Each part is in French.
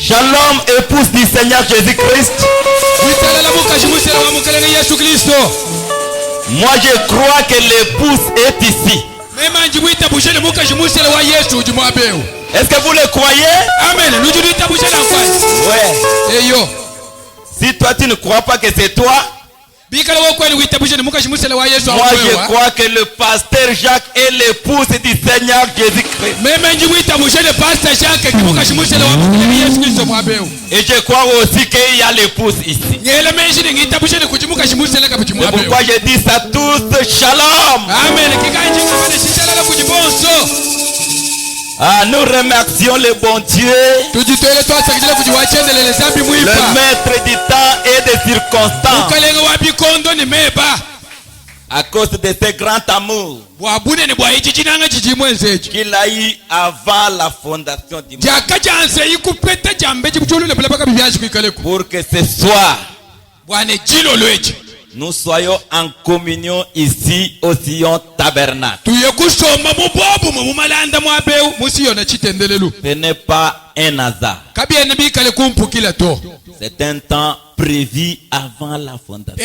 Shalom, épouse du Seigneur Jésus-Christ. Moi je crois que l'épouse est ici. Est-ce que vous le croyez? Amen. Ouais. Si toi tu ne crois pas que c'est toi, moi je crois que le pasteur Jacques est l'épouse du Seigneur Jésus-Christ. Et je crois aussi qu'il y a l'épouse ici. C'est pourquoi je dis à tous shalom. Amen. Ah, nous remercions le bon Dieu, le maître du temps et des circonstances, à cause de ce grand amour qu'il a eu avant la fondation du monde, pour que ce soir nous soyons en communion ici au Sion Tabernacle. Ce n'est pas un hasard. C'est un temps prévu avant la fondation.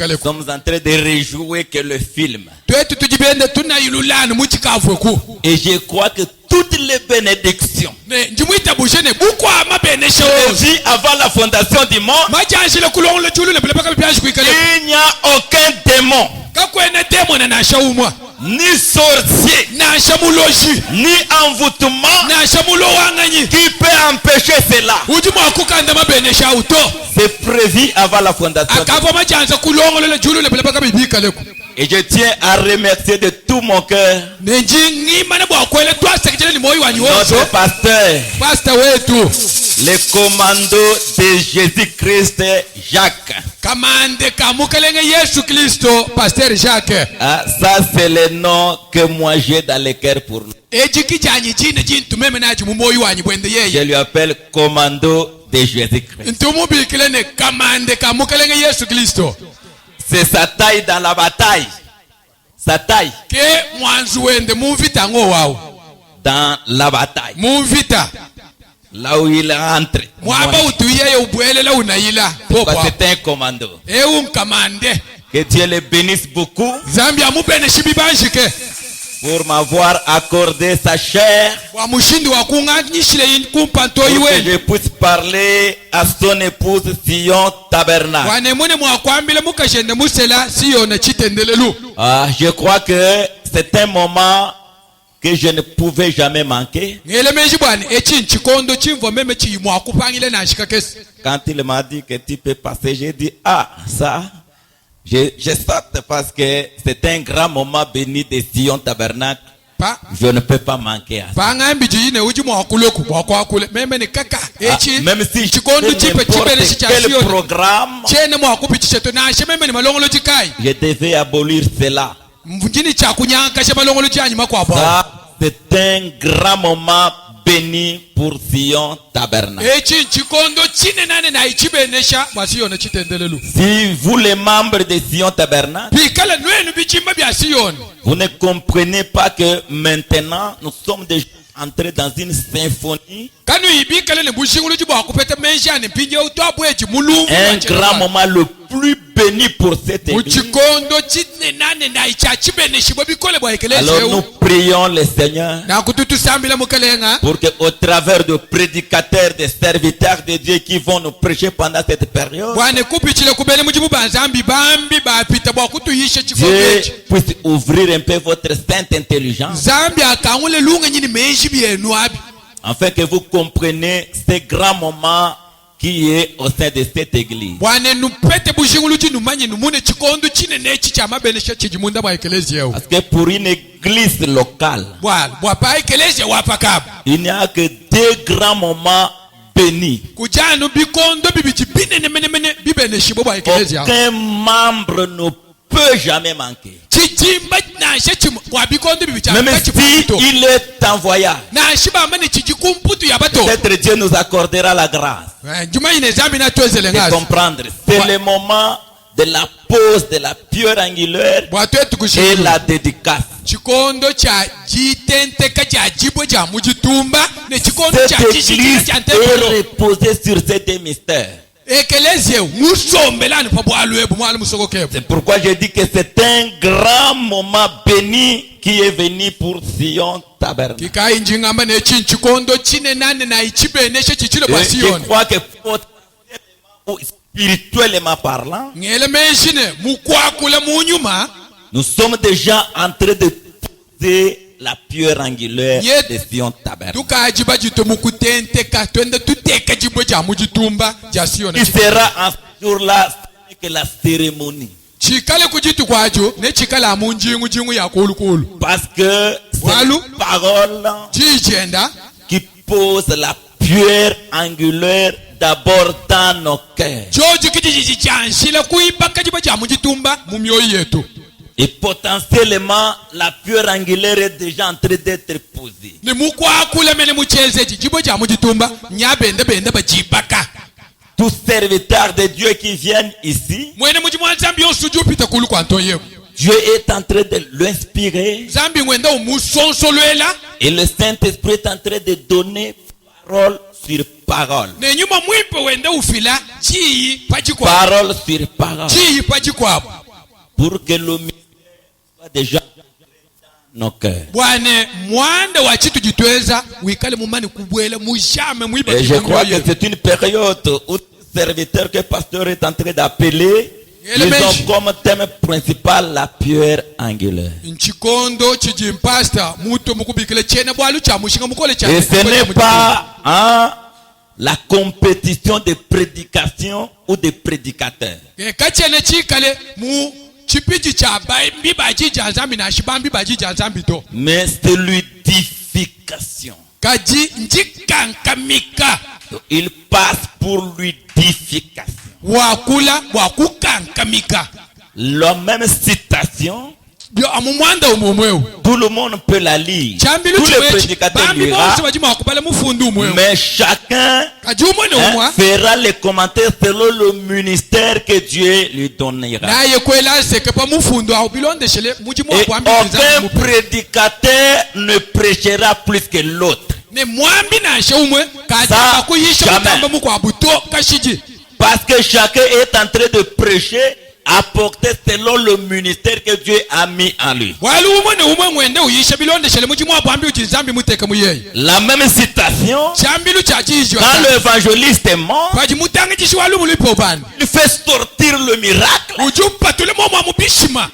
Nous sommes en train de réjouir que le film. Et je crois que toutes les bénédictions prévues avant la fondation du monde, il n'y a aucun démon, ni sorcier, ni envoûtement qui peut empêcher cela. C'est prévu avant la fondation. Et je tiens à remercier de tout mon cœur notre pasteur, le commando de Jésus-Christ, Jacques. Ah, ça c'est le nom que moi j'ai dans le cœur pour lui. Je lui appelle commando de Jésus-Christ. C'est sa taille dans la bataille. Sa taille. Dans la bataille. Là où il entre. C'est un commando. Que Dieu le bénisse beaucoup pour m'avoir accordé sa chair, pour que je puisse parler à son épouse Sion Tabernacle. Je crois que c'est un moment que je ne pouvais jamais manquer. Quand il m'a dit que tu peux passer, j'ai dit ça. Je saute parce que c'est un grand moment béni de Sion Tabernacle. Je ne peux pas manquer à ça. Même si je n'importe quel programme, je devais abolir cela. Ça, c'est un grand moment béni pour Sion Tabernacle. Si vous les membres de Sion Tabernacle, vous ne comprenez pas que maintenant nous sommes déjà entrés dans une symphonie, un grand moment le plus béni pour cette église. Alors nous prions le Seigneur pour que au travers de prédicateurs, de serviteurs de Dieu qui vont nous prêcher pendant cette période, Dieu puisse ouvrir un peu votre sainte intelligence, afin que vous compreniez ce grand moment qui est au sein de cette église. Parce que pour une église locale, il n'y a que deux grands moments bénis. Aucun membre ne peut jamais manquer. Même si il est en voyage, peut-être Dieu nous accordera la grâce de comprendre. C'est le moment de la pause de la pierre angulaire et la dédicace. chikondo cha jitenteka cha jibo cha mujitumba ne chikondo cha Cette chishikira église cha est ntepelo reposée sur ces deux mystères. ekeleze musombelani pabwalwebu mwali musokokebo. C'est pourquoi je dis que c'est un grand moment béni qui est venu pour Sion Tabernacle. kikai njingamba ne chikondo chine nane na ichibene she chichilo Je basioni crois que spirituellement parlant, ngele meshine mukwakula munyuma nous sommes déjà en train de poser la pierre angulaire Yet- de Sion Tabernacle. tukajiba jito mukutenteka twende tuteka jibo cha mujitumba ja sioni Qui sera en ce jour-là ce n'est que la cérémonie. chikale kujitu kwajo ne chikala munjingu jingu ya kulukulu Parce que c'est Walou. une parole chijenda qui pose la pierre angulaire d'abord dans nos cœurs. jojo kijiji chanshila kuipaka jibo cha mujitumba mumyoyo yetu Et potentiellement, la pierre angulaire est déjà en train d'être posée. ni mukwakula mene muchelzeji jibo cha mujitumba nyabende bende bajibaka Tous serviteurs de Dieu qui viennent ici, mwene mujimwa zambi yosuju pita kulu kwa ntoyeku Dieu est en train de l'inspirer zambi ngwenda umusonsolwela et le Saint-Esprit est en train de donner parole sur parole. nenyuma mwipe wende ufila chiyi pachikwabo Parole sur parole. chiyi pachikwabo Pour que le mystère soit déjà dans nos cœurs. bwane mwanda wa chitu jitweza wikale mumani kubwela mujame mwiba Et je crois que kitamyoyo. c'est une période où le serviteur que le pasteur est en train d'appeler, Et le ils ont mec- comme thème principal la pierre angulaire. nchikondo chijimpasta muto mukubikile chene bwalu cha mushinga mukole cha Et ce n'est pas la compétition de prédication ou de prédicateurs. kachene chikale mu chipiji cha bambi baji cha zambi na shibambi baji cha zambi to Mais c'est l'udification. kaji njikankamika Il passe pour l'udification. wakula wakukankamika La même citation, byo amumwanda umumweu tout le monde peut la lire. chambilu Tous les chimechi prédicateurs bambi lira, bose bajima wakubala mufundu umweu mais chacun kaji umwene umwa fera les commentaires selon le ministère que Dieu lui donnera. naye kwela seke pa mufundu aho bilondeshele mujimo Et wakwambi aucun prédicateur ne prêchera plus que l'autre. ne mwambi nashe umwe kaji Ça, akuyisha jamais. mutamba mukwabuto kashiji Parce que chacun est en train de prêcher, apporter selon le ministère que Dieu a mis en lui. wali umwe ne umwe mwende uyisha bilondeshele mujimo wakwambi uchizambi muteke muyeye La même citation, chambilu cha chijwa quand l'évangéliste est mort, kaji mutange chishiwalu mulipo bani il fait sortir le miracle, ujupatule momo amubishima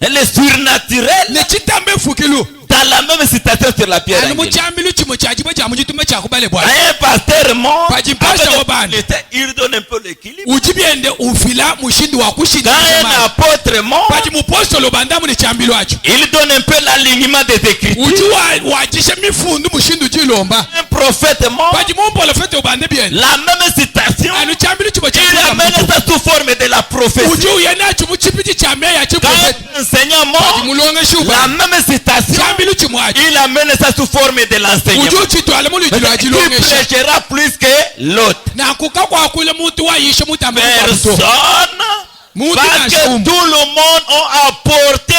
et le surnaturel, ne chitambe fukilu dans la même citation sur la pierre ani angulaire. muchambilu chimo cha jibo cha mujitume cha kubale bwana Un pasteur mort, Paji pasteur avec Obani. il donne un peu l'équilibre. ujibiende ufila mushindi wa Quand kushinda un jamani. apôtre mort, paji mupostolo bandamu ni chambilu acho il donne un peu l'alignement des écritures. uji wajishe mifundu mushindi ujilomba Un prophète mort, paji mumpolofete ubande biende la même citation, anu chambilu chimo cha il amène ça sous forme de la prophétie. uji uyenacho muchipiti cha meya Quand chiprofeti un enseignant paji mort, mulonge la shuba même citation, chambilu chimo acho il amène ça sous forme de l'enseignement. uji uchitwale mulujilo Qui ajilongesha prêchera plus que l'autre? na kuka kwakule mutu wayishe mutamba mukwabuto Personne. mutu Parce que nashumu tout le monde a apporté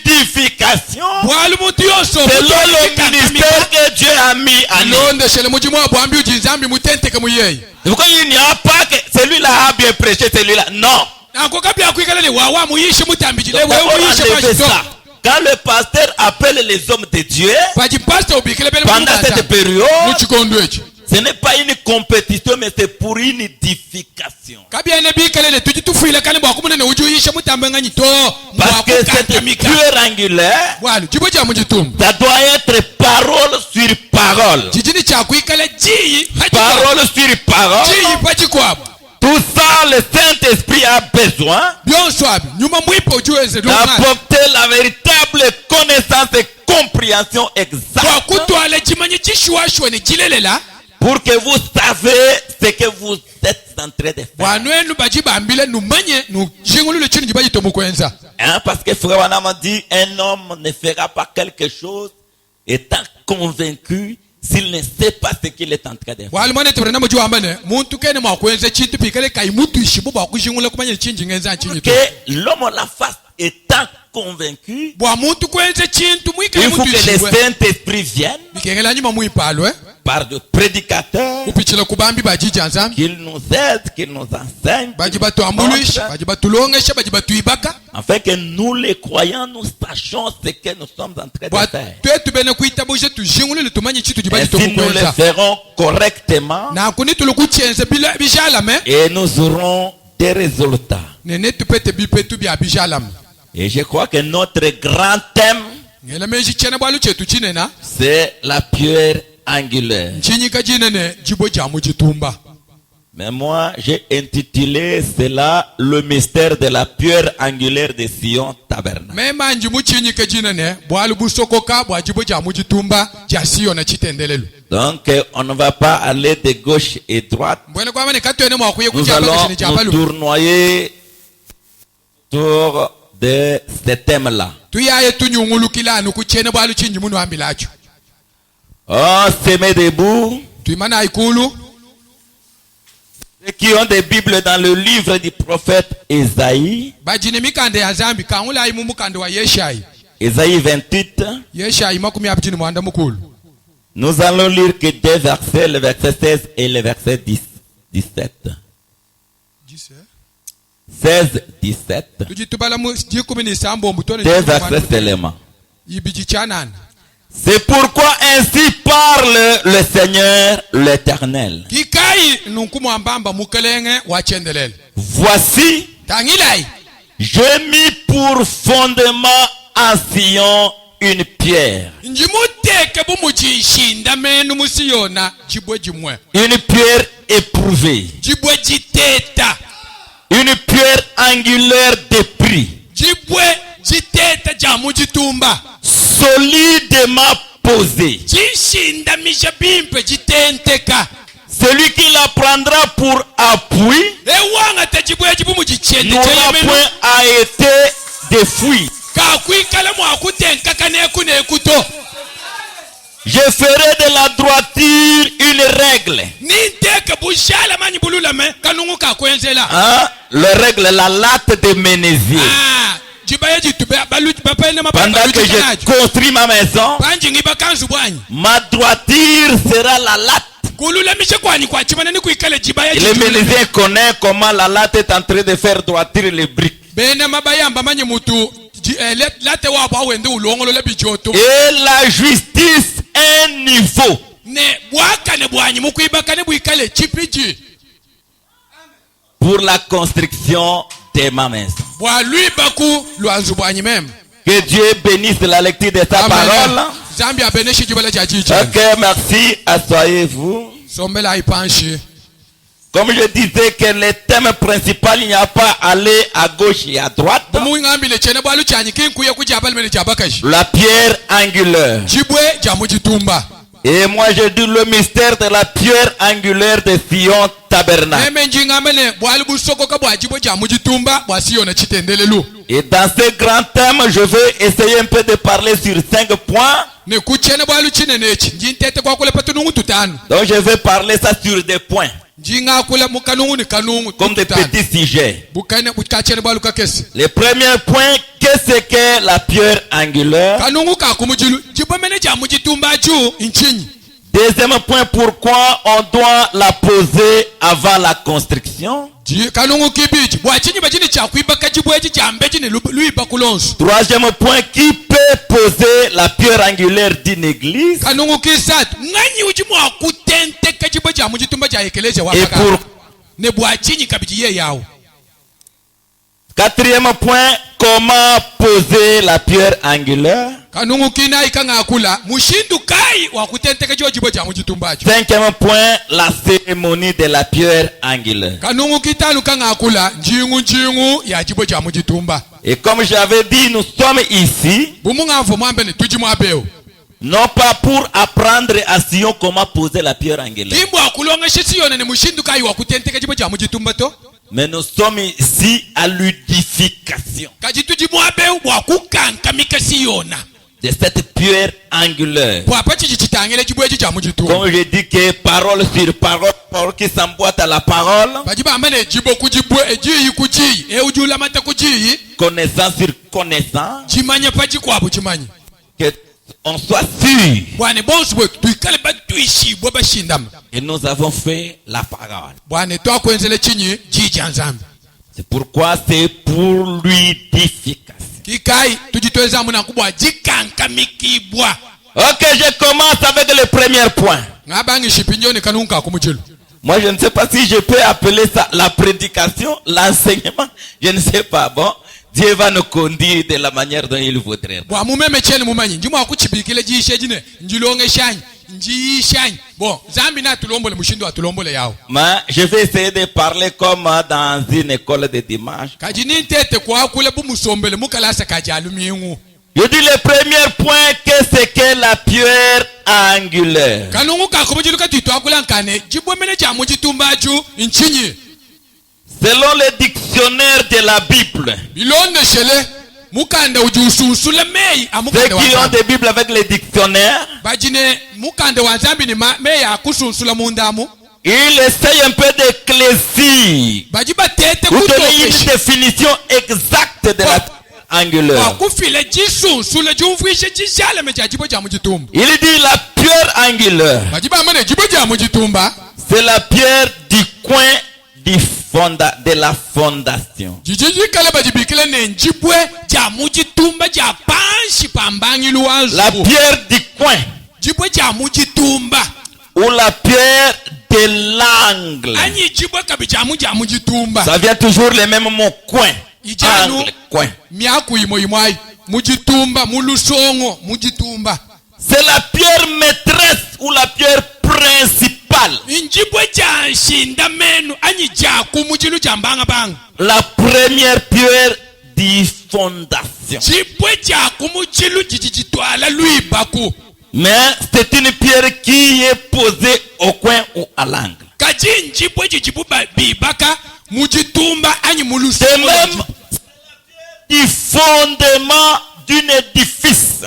l'udification bwali mutu yose selon le ministère que Dieu a mis en lui. londeshele mujimo wabwambi ujizambi mutenteke muyeye C'est pourquoi il n'y a pas que celui-là a bien prêché, celui-là. Non. nako kabla kwikalele wawa muyishe mutambijile Donc, wewe d'abord, muyishe enlevez pashito ça. Quand le pasteur appelle les hommes de Dieu, paji pastor ubikile bele pendant cette période, muchikondo echi ce n'est pas une compétition, mais c'est pour une édification. kabyene bikalele tujitufuile kane bwakumunene ujuyishe mutambe ngani to Parce que cette mwakukantamika pierre angulaire, bwali jibo cha mujitumba ça doit être parole sur parole. jijini cha kwikale jiyi Parole sur parole. jiyi pachikwabo Tout ça, le Saint-Esprit a besoin byonso abi nyuma mwipo ujuweze lumana d'apporter la véritable connaissance et compréhension exacte bwakutwala chimanyi chishuashwane chilelela pour que vous savez ce que vous êtes en train de faire. bwanwenu bajibambile numanye nujingulule chini jibajito mukwenza Hein, parce que Frère Wanam a dit, un homme ne fera pas quelque chose étant convaincu s'il ne sait pas ce qu'il est en train de faire. walimane tebere muju ambane muntu kene mwakwenza chintu pikale kai mutu ishibu bwakujingula kumanya chinji ngenza chinyi to Que l'homme la fasse étant convaincu, bwamuntu kwenze chintu il faut que le Saint-Esprit vienne bikengela nyuma muipalwe par de prédicateurs, kupichila kubambi bajicha nzambi qu'il nous aide, qu'il nous enseigne, baji batuambulisha baji batulongesha baji batuibaka afin que nous les croyants nous sachions ce que nous sommes en train de faire. twetu bene kuitabuje tujingulile tumanyi chitu Et jibaji si nous le tokukwenza ferons correctement, na kuni tulukuchenze bijalame et nous aurons des résultats. nene tupete bipetu bya bijalame Et je crois que notre grand thème, ngela meji chena bwalu chetu chinena c'est la pierre angulaire. chinyika jinene jibo jamu jitumba. Mais moi, j'ai intitulé cela le mystère de la pierre angulaire de Sion Tabernacle. mema njimu chinyika jinene bwalu busokoka bwa jibo jamu jitumba jasio na chitendelelu. Donc, on ne va pas aller de gauche et droite. mbwene kwa mane katwene mwakuye Nous kujamba allons kashini nous jabalu tournoyer autour de ce thème-là. tuyaye tunyungulukila anu kuchene bwalu chinjimu nwambilacho Oh, semez debout. tuimana ikulu Ceux qui ont des Bibles dans le livre du prophète Ésaïe, bajine mikande ya zambi kaungula imu mukande wa Yeshai Ésaïe 28, Yeshai makumi abitini mwanda mukulu. nous allons lire que deux versets, le verset 16 et le verset 17. 16, 17. tujitubala mu jikumi ni sambo mbutone Deux versets seulement. yibiji chanana. C'est pourquoi ainsi parle le Seigneur l'Éternel. Kikai nunkumu ambamba mukelenge wachendelele. Voici, Tangilai j'ai mis pour fondement en Sion une pierre. njimuteke bumujishinda menu musiyona jibwe jimwe. Une pierre éprouvée. Jibwe jiteta. Une pierre angulaire de prix. Jibwe jiteta jamu jitumba. Solidement posée. Jishinda misha bimpe jitenteka. Celui qui la prendra pour appui Ewanga tajibwe jibu mujichende n'aura chayemenu. point à été défoui. Kakwikala mwakutenka kaneku nekuto. Je ferai de la droiture une règle. Ninteke bushala mani bululame kanungu kakwenzela. Hein? La règle, la latte de Ménésier. Ah, jibaye jitube baluti bapene Pendant que je construis ma maison, banji ngiba kanzu bwanyi. ma droiture sera la latte. Kululamisha kwani kwa chimana ni kuikale jibaye Et le Ménésien connaît comment la latte est en train de faire droiture les briques. bena mabayamba manye mutu late wabo awende ulongolo le bijoto. Et la justice est un niveau. Ne bwaka ne bwanyi mukuibaka ne buikale chipiji. Pour la construction de ma maison. Bwa lui baku luanzu bwanyi mem. Que Dieu bénisse la lecture de sa parole. Zambia beneshi jibala jajichi. Ok, merci. Asseyez-vous. Sombela ipanshi. Comme je disais que le thème principal, il n'y a pas à aller à gauche et à droite. Mungambile chene bwalu chanyi kinkuye kujabal mene jabakashi. La pierre angulaire. Jibwe jamu jitumba. Et moi je dis le mystère de la pierre angulaire de Sion Tabernacle. Et dans ce grand thème, je vais essayer un peu de parler sur 5 points. Donc je vais parler ça sur des points. Comme des petits sujets. Le premier point, qu'est-ce que la pierre angulaire? Deuxième point, pourquoi on doit la poser avant la construction? Troisième point, qui peut poser la pierre angulaire d'une église? Et pour quatrième point, comment poser la pierre angulaire? Cinquième point, la cérémonie de la pierre angulaire. Et comme j'avais dit, nous sommes ici non pas pour apprendre à Sion comment poser la pierre angulaire, mais nous sommes ici à l'édification. de cette pierre angulaire. Comme je dis que parole sur parole, parole qui s'emboîte à la parole, connaissance sur connaissance, que on soit sûr. Et nous avons fait la parole. C'est pourquoi c'est pour l'unification. Ok, je commence avec le premier point. Moi, je ne sais pas si je peux appeler ça la prédication, l'enseignement. Je ne sais pas. Bon, Dieu va nous conduire de la manière dont il voudrait. Mais je vais essayer de parler comme dans une école de dimanche. Je dis le premier point, que c'est que la pierre angulaire. Selon le dictionnaire de la Bible, ceux qui ont des Bibles avec les dictionnaires, il essaye un peu d'éclaircir ou donner une définition exacte de la pierre angulaire. Il dit la pierre angulaire, c'est la pierre du coin de la fondation. La pierre du coin ou la pierre de l'angle. Ça vient toujours les mêmes mots, coin, angle, coin. C'est la pierre maîtresse ou la pierre principale. La première pierre de fondation. Mais c'est une pierre qui est posée au coin ou à l'angle. C'est même du fondement d'un édifice.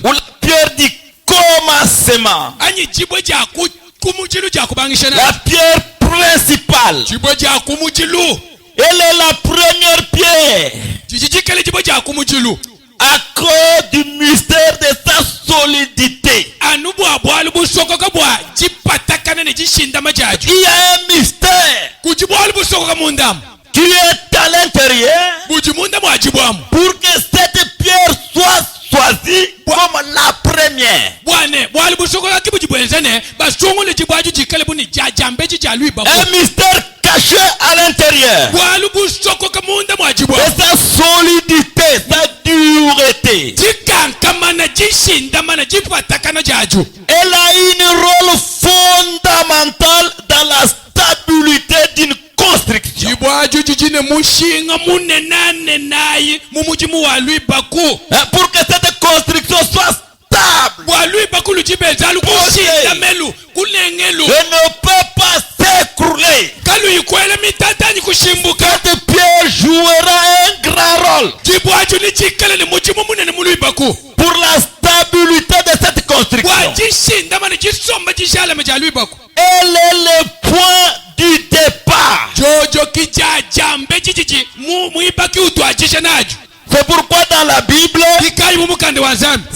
Ou la pierre du commencement. La pierre principale. Elle est la première pierre. À cause du mystère de sa solidité. Il y a un mystère qui est à l'intérieur pour que cette pierre soit choisie comme la première. Un mystère caché à l'intérieur. Et sa solidité, sa dureté. Elle a un rôle fondamental dans la stabilité d'une construction. Pour que cette construction soit stable, elle ne peut pas s'écrouler. Cette pierre jouera un grand rôle pour la stabilité de cette construction. Elle est le point du départ. C'est pourquoi dans la Bible,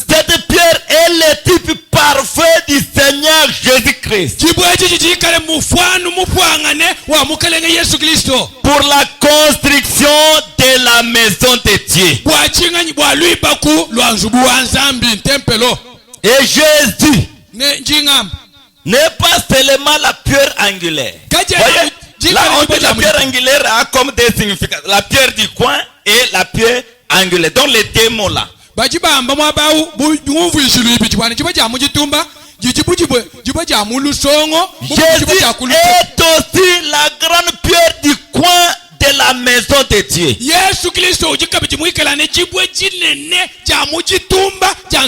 cette pierre est le type parfait du Seigneur Jésus-Christ. Pour la construction de la maison de Dieu. Et Jésus n'est pas seulement la pierre angulaire. Voyez, là on dit la pierre angulaire a comme des significats. La pierre du coin et la pierre angulaire. Donc les deux mots là. Jésus est aussi la grande pierre du coin de la maison de Dieu.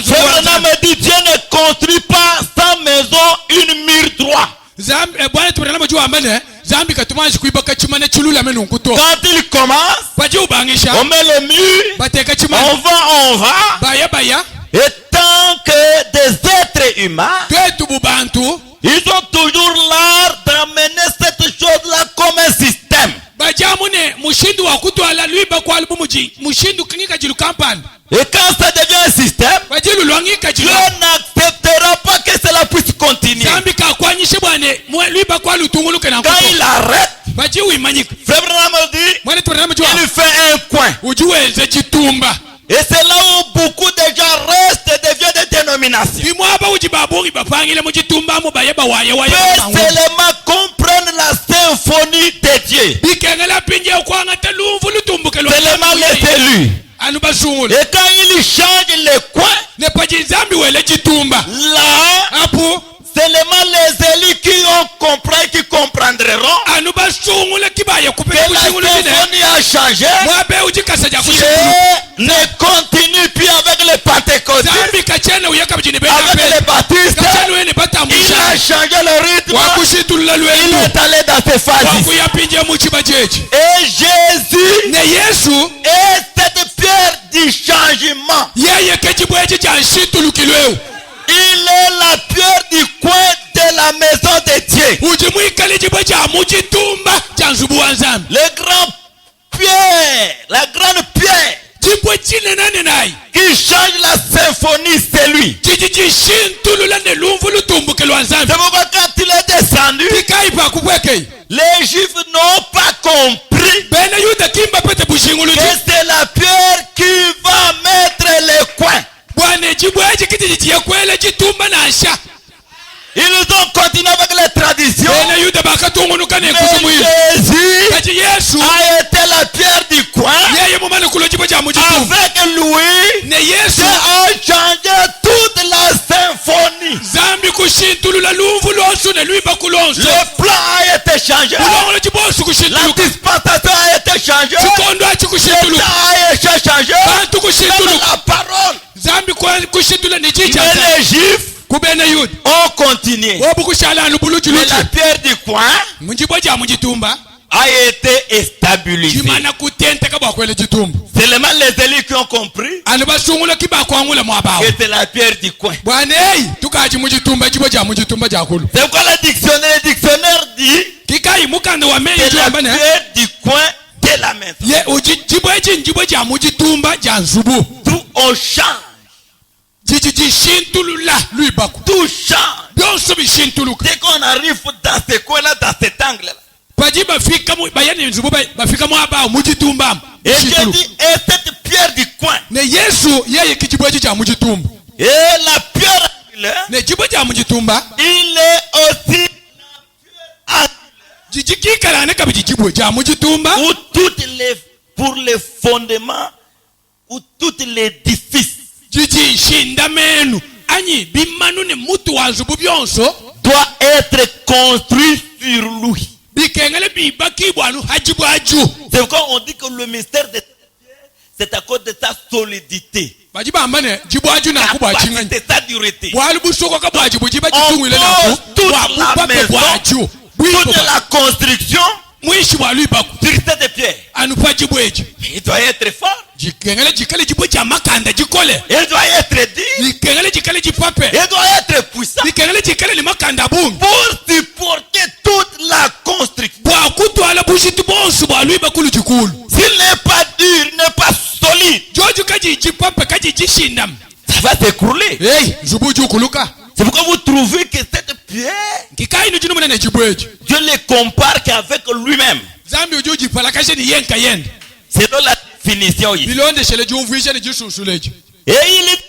Cela me dit, Dieu ne construit pas sa maison une mur droit. Quand il commence, On met le mur. On va. Et tant que des êtres humains, ils ont toujours l'art d'amener cette chose-là comme un système. Et quand ça devient un système, Dieu n'acceptera pas que cela puisse continuer. Quand il arrête, Frère Branham dit, il fait un coin. Et c'est là où beaucoup de gens restent et deviennent des dénominations. Peut seulement comprendre la symphonie de Dieu. Seulement les élus. Et quand il change les coins, là, seulement les élus qui ont compris, qui comprendront que la symphonie a changé. Dieu ne continue plus avec les pentecôtistes, avec les baptistes. Il a changé le rythme. Il est allé dans ses phases. Et Jésus est cette pierre du changement. Il est la pierre du coin de la maison de Dieu. Le grand pierre, la grande pierre qui change la symphonie, c'est lui. C'est pourquoi quand il est descendu, les Juifs n'ont pas compris que c'est la pierre qui va mettre les coins. Ils ont continué avec les traditions. Mais Jésus a été la pierre du coin. Avec lui, Dieu a changé toute la symphonie. Le plan a été changé. La dispensation a été changée. Le temps a été changé. Même la parole. Mais les Juifs ont continué. Mais la pierre du coin a été stabilisée. Seulement les élus qui ont compris que c'est la pierre du coin. C'est pourquoi le dictionnaire dit c'est la pierre du coin de la maison. Tout on change. Tout change. Dès qu'on arrive dans ce coin-là, dans cet angle-là. Et je dis, et cette pierre du coin. Et la pierre angulaire, il est aussi la pierre angulaire. Où toutes les, pour les fondements, où toutes les édifices doit être construit sur lui. C'est pourquoi on dit que le mystère de Dieu, c'est à cause de sa solidité. Capacité, sa dureté. On pose toute la maison, toute la construction sur cette pierre. Il doit être fort. Il doit être dit. Il doit être puissant pour supporter toute la construction. S'il n'est pas dur, il n'est pas solide, ça va s'écrouler. C'est pourquoi vous trouvez que cette pierre, Dieu le compare qu'avec lui-même. C'est dans la définition ici. Et il est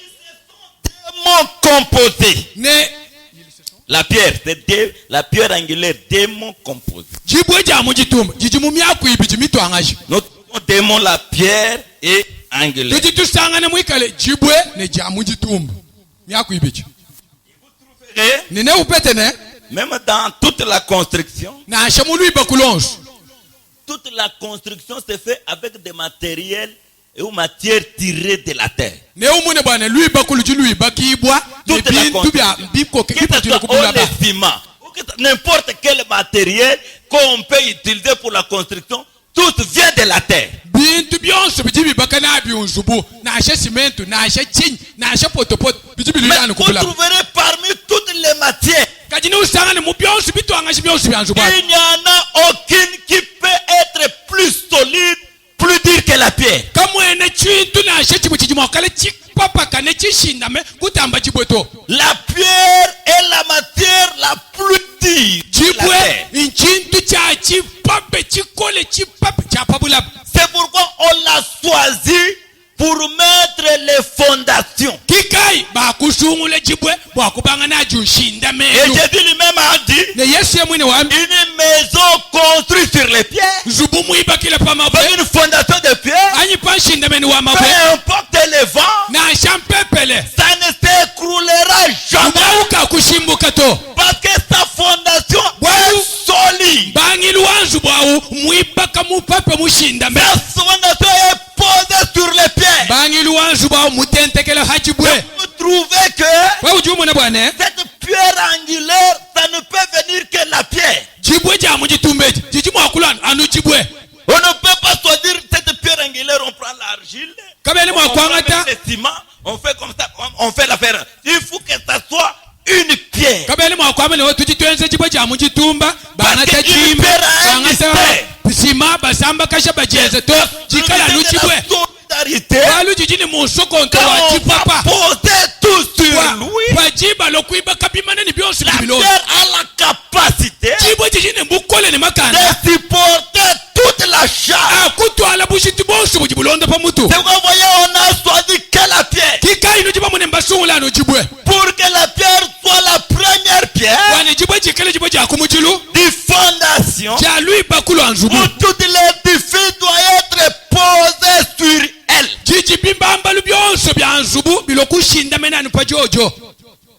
tellement composé. La pierre, c'est la pierre angulaire, démon composé. Notre démon, la pierre est angulaire. Même dans toute la construction, toute la construction se fait avec des matériels et ou matières tirées de la terre. Toute la construction, le ciment, n'importe quel matériel qu'on peut utiliser pour la construction, tout vient de la terre. byonso bijibi bakana byunzubu na ashe cimento na ashe chiny na ashe potopoto bijibi lilana vous kubula trouverez parmi toutes les matières, kajini usangane mu byonso bitwanga byonso byanzubu il n'y en a aucune qui peut être plus solide, plus dure que la pierre. kamwene chintu na ashe chibu chijimokale chipapakane chishindame kutamba chibweto. La pierre est la matière la plus dure de la terre. Chibwe chintu cha chipape chikole chipape chapabula. C'est pourquoi on l'a choisi pour mettre les fondations. Kikai bakusungule chibwe bakubanga na jushinda Et menu. Jésus lui-même a dit, Ne Yesu ya mwini wambi une maison construite sur les pierres, zubu muiba kila pa mabe avec une fondation de pierre, anyi pa shinda menu wa mabe peu importe les vents, na champepele ça ne s'écroulera jamais. ubauka kushimbuka to Parce que sa fondation Walu. est solide. bangi luwanzu bwawu muiba kamupape mushinda me Sa fondation est posée sur les pierres. bangi luwanzu bwawu mutentekele hachibwe. Vous trouvez que Wa ujumu na bwane cette pierre angulaire, ça ne peut venir que la pierre. chibwe cha mujitumbeji chichimu akulana anu chibwe On ne peut pas choisir cette pierre angulaire, on prend l'argile, kabele on mwakwangata met le ciment, on fait comme ça, on fait l'affaire. Il faut que ça soit une pierre. kabele mwakwamene wetujitwenze chibwe cha mujitumba bangata Parce que chimbe une pierre a bangata existé. sima basamba kasha bajeze to chikala nu L'unité de chibwe la solidarité, walu jijini musokonto quand wa on va chipapa poser tout sur lui, wajiba lokuiba kabimane ni byonsi la bibilo pierre a la capacité chibwe jijini mbukole ni makanda de supporter toute la charge. akutwala bushitu bonsi bujibulonda pa mutu C'est pourquoi vous voyez, on a choisi que la pierre. kikai nu jiba mune mbasungula nu chibwe Pour que la pierre soit la première pierre wane chibwe chikele chibwe cha kumuchilu de fondation, cha lui bakulo anzubu où tout l'édifice doit être posé sur elle. jijibimbaambalu byonso bya nzubu bilokushinda menanu pa jojo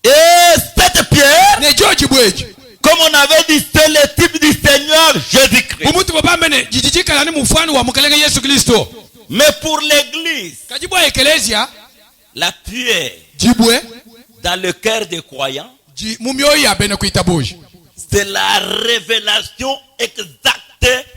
Et cette pierre, ne joji bweji comme on avait dit, c'est le type du Seigneur Jésus-Christ. bumutu bobambene jijijikala ni mufano wa mukalenge Yesu Kristo Mais pour l'église, kajibwa ekelezia la pierre jibwe dans le cœur des croyants, mu myoyo ya bene kuitabuji c'est la révélation exacte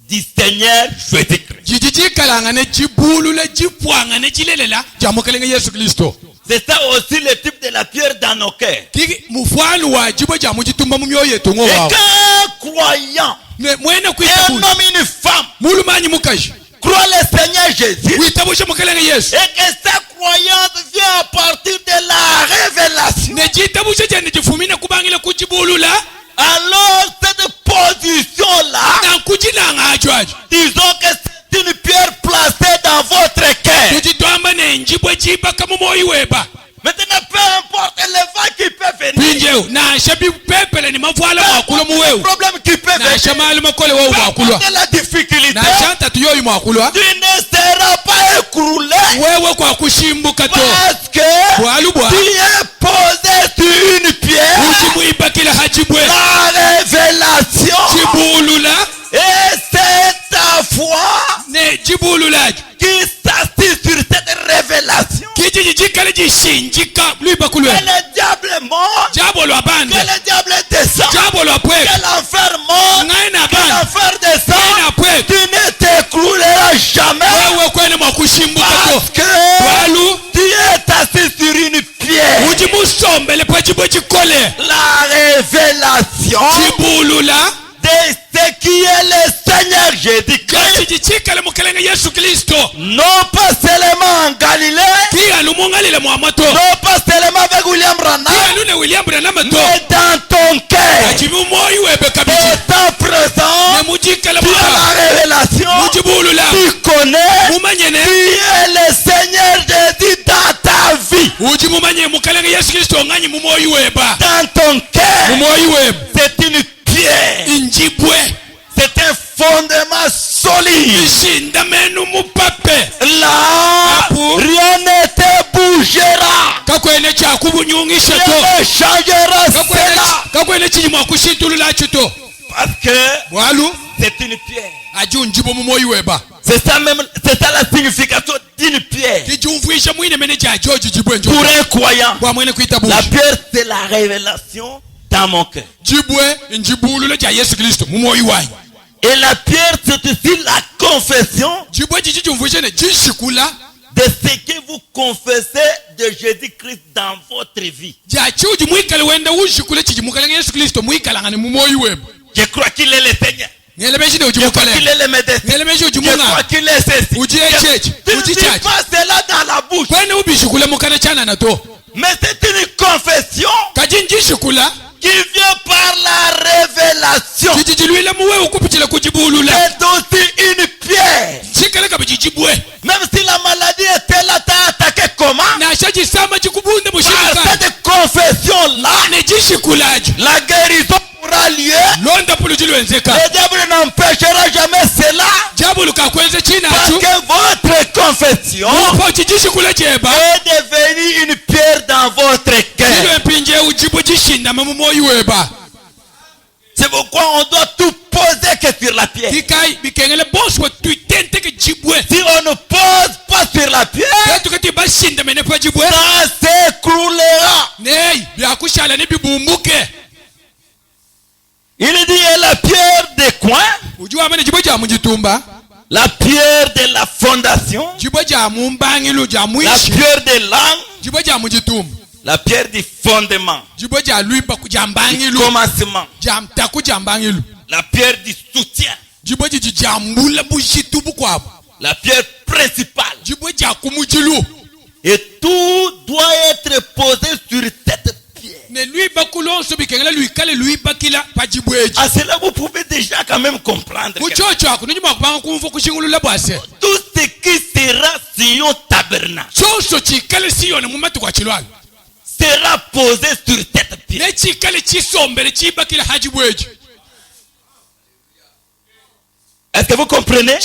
du Seigneur Jésus-Christ. jijijikalanga ne jibulule jipwanga ne jilelela ja mukalenge Yesu Kristo C'est ça aussi le type de la pierre dans nos cœurs. ki mufano wa jibwe ja mujitumba mu myoyo yetu Et ngowa qu'un croyant, ne mwene un kuitabuji homme, une femme, mulumanyi mukaji croit le Seigneur Jésus, kuitabusha mukalenge Yesu et que sa croyance vient à partir de la révélation, ne jitabusha jene jifumine kubangile kujibulula alors cette position-là, na kujilanga ajwaji disons que c'est une pierre placée dans votre cœur. tujitwamba nenjibwe jibaka mu moyo weba Maintenant, peu importe le vent qui peut venir, pinjeu na shabi pepele ni mafwala mwakulo le muweu problème qui peut na venir, shamali makole weu peu mwakulwa importe la difficulté, na shanta tuyoyi mwakulwa tu ne seras pas écroulé wewe kwa kushimbuka to parce que bwalu bwa tu es posé sur une pierre, ujimuibakila hajibwe la révélation, jibulula et c'est ta foi ne jibululaji qui s'assied sur cette révélation. kijijikale jishinjika luibakulwe Que le diable monte, jabo lwa que bande le diable descend, jabo lwa que pweke l'enfer monte, ngai na que bande l'enfer ngai descend, na pweke tu ne t'écrouleras jamais wewe kwene mwakushimbuka parce to que bwalu tu es assis sur une pierre. ujimusombele pa jibwe jikole La révélation jibulula de ce qui est le Seigneur Jésus-Christ, kijijikale mukalenge Yesu Kristo non pas seulement en Galilée, kiyanu mungalile mwamato non pas seulement avec William Branham, kiyanu ne William Branham to mais dans ton cœur, ajimu moyo webe kabiji étant présent, ne mujikale tu as mwa la révélation, mujibulula tu connais, mumanyene tu es le Seigneur Jésus dans ta vie, ujimumanye mukalenge Yesu Kristo nganyi mu moyo weba dans ton mu cœur. moyo weba C'est une pierre, injibwe c'est un fondement solide. ishinda menu mupape Là, Apu. rien ne te bougera, kakwene chakubunyungisha rien to ne changera cela, kakwene chili mwakushitulula chito parce que bwalu c'est une pierre. ajunjibo mu moyo weba C'est ça même, c'est ça la signification d'une pierre. kijumvuisha mwine mene cha joji jibwe njo Pour un croyant, kwa mwene kuita la bushi pierre c'est la révélation dans mon cœur. jibwe njibulule cha Yesu Kristo mu moyo wanyu Et la pierre, c'est aussi la confession de ce que vous confessez de Jésus-Christ dans votre vie. Je crois qu'il est le Seigneur. Je crois qu'il est le médecin. Je crois qu'il est ceci. Tu ne dis pas cela dans la bouche. Mais c'est une confession qui vient par la révélation. C'est aussi une pierre. Même si la maladie était là, t'as attaqué comment? Par cette confession-là, la guérison aura lieu. Le diable n'empêchera jamais cela. Parce que votre confession est devenue une pierre dans votre cœur. C'est pourquoi on doit tout poser que sur la pierre. Si on ne pose pas sur la pierre, ça s'écroulera. Il dit la pierre des coins, la pierre de la fondation, la pierre des langues, la pierre du fondement, du commencement, la pierre du soutien, la pierre principale. Et tout doit être posé sur cette pierre. À cela, vous pouvez déjà quand même comprendre. Tout ce qui sera Sion tabernacle sera posé sur cette pierre. Est-ce que vous comprenez?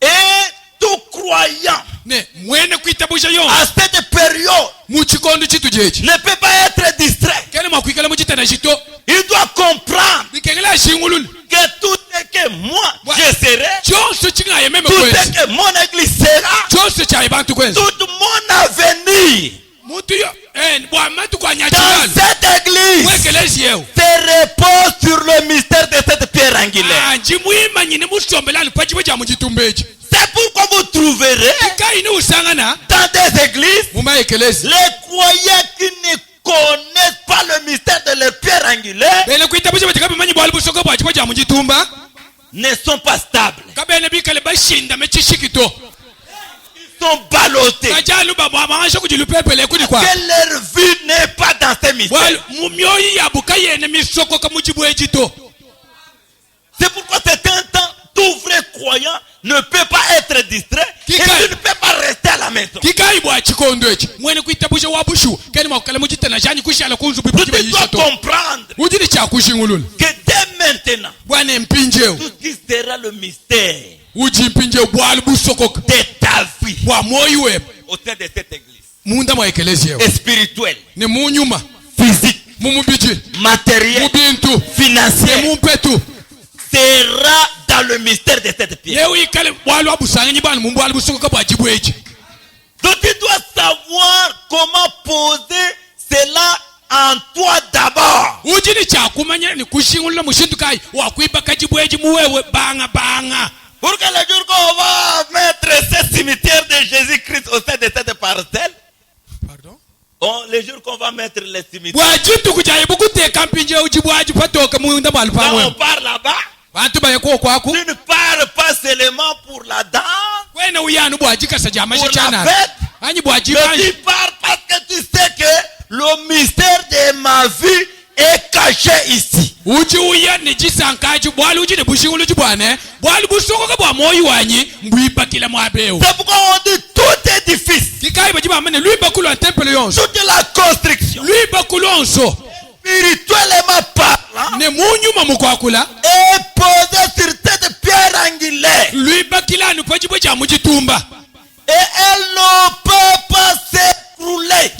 Et tout croyant à cette période ne peut pas être distrait. Il doit comprendre que tout ce que moi je serai, tout ce que mon église sera, tout mon avenir dans cette église se repose sur le mystère de cette pierre angulaire. C'est pourquoi vous trouverez dans des églises les croyants qui ne connaissent pas le mystère de la pierre angulaire ne sont pas stables. Ils sont ballottés. Que leur vie n'est pas dans ces mystères. C'est pourquoi c'est un temps tout vrai croyant ne peut pas être distrait et tu ne peux pas rester à la maison. Tu dois comprendre que dès maintenant, tout ce qui sera le mystère de ta vie au sein de cette église spirituelle, physique, matérielle, financière, sera dans le mystère de cette pierre. Donc tu dois savoir comment poser cela en toi d'abord. Pour que le jour qu'on va mettre ce cimetière de Jésus-Christ au sein de cette parcelle, le jour qu'on va mettre le cimetière, quand on part là-bas, tu ne pars pas seulement pour la danse, pour la fête, mais tu pars parce que tu sais que le mystère de ma vie est caché ici. C'est pourquoi on dit tout édifice, toute la construction, spirituellement parlant, est posée sur cette pierre angulaire. Et elle ne peut pas s'écrouler.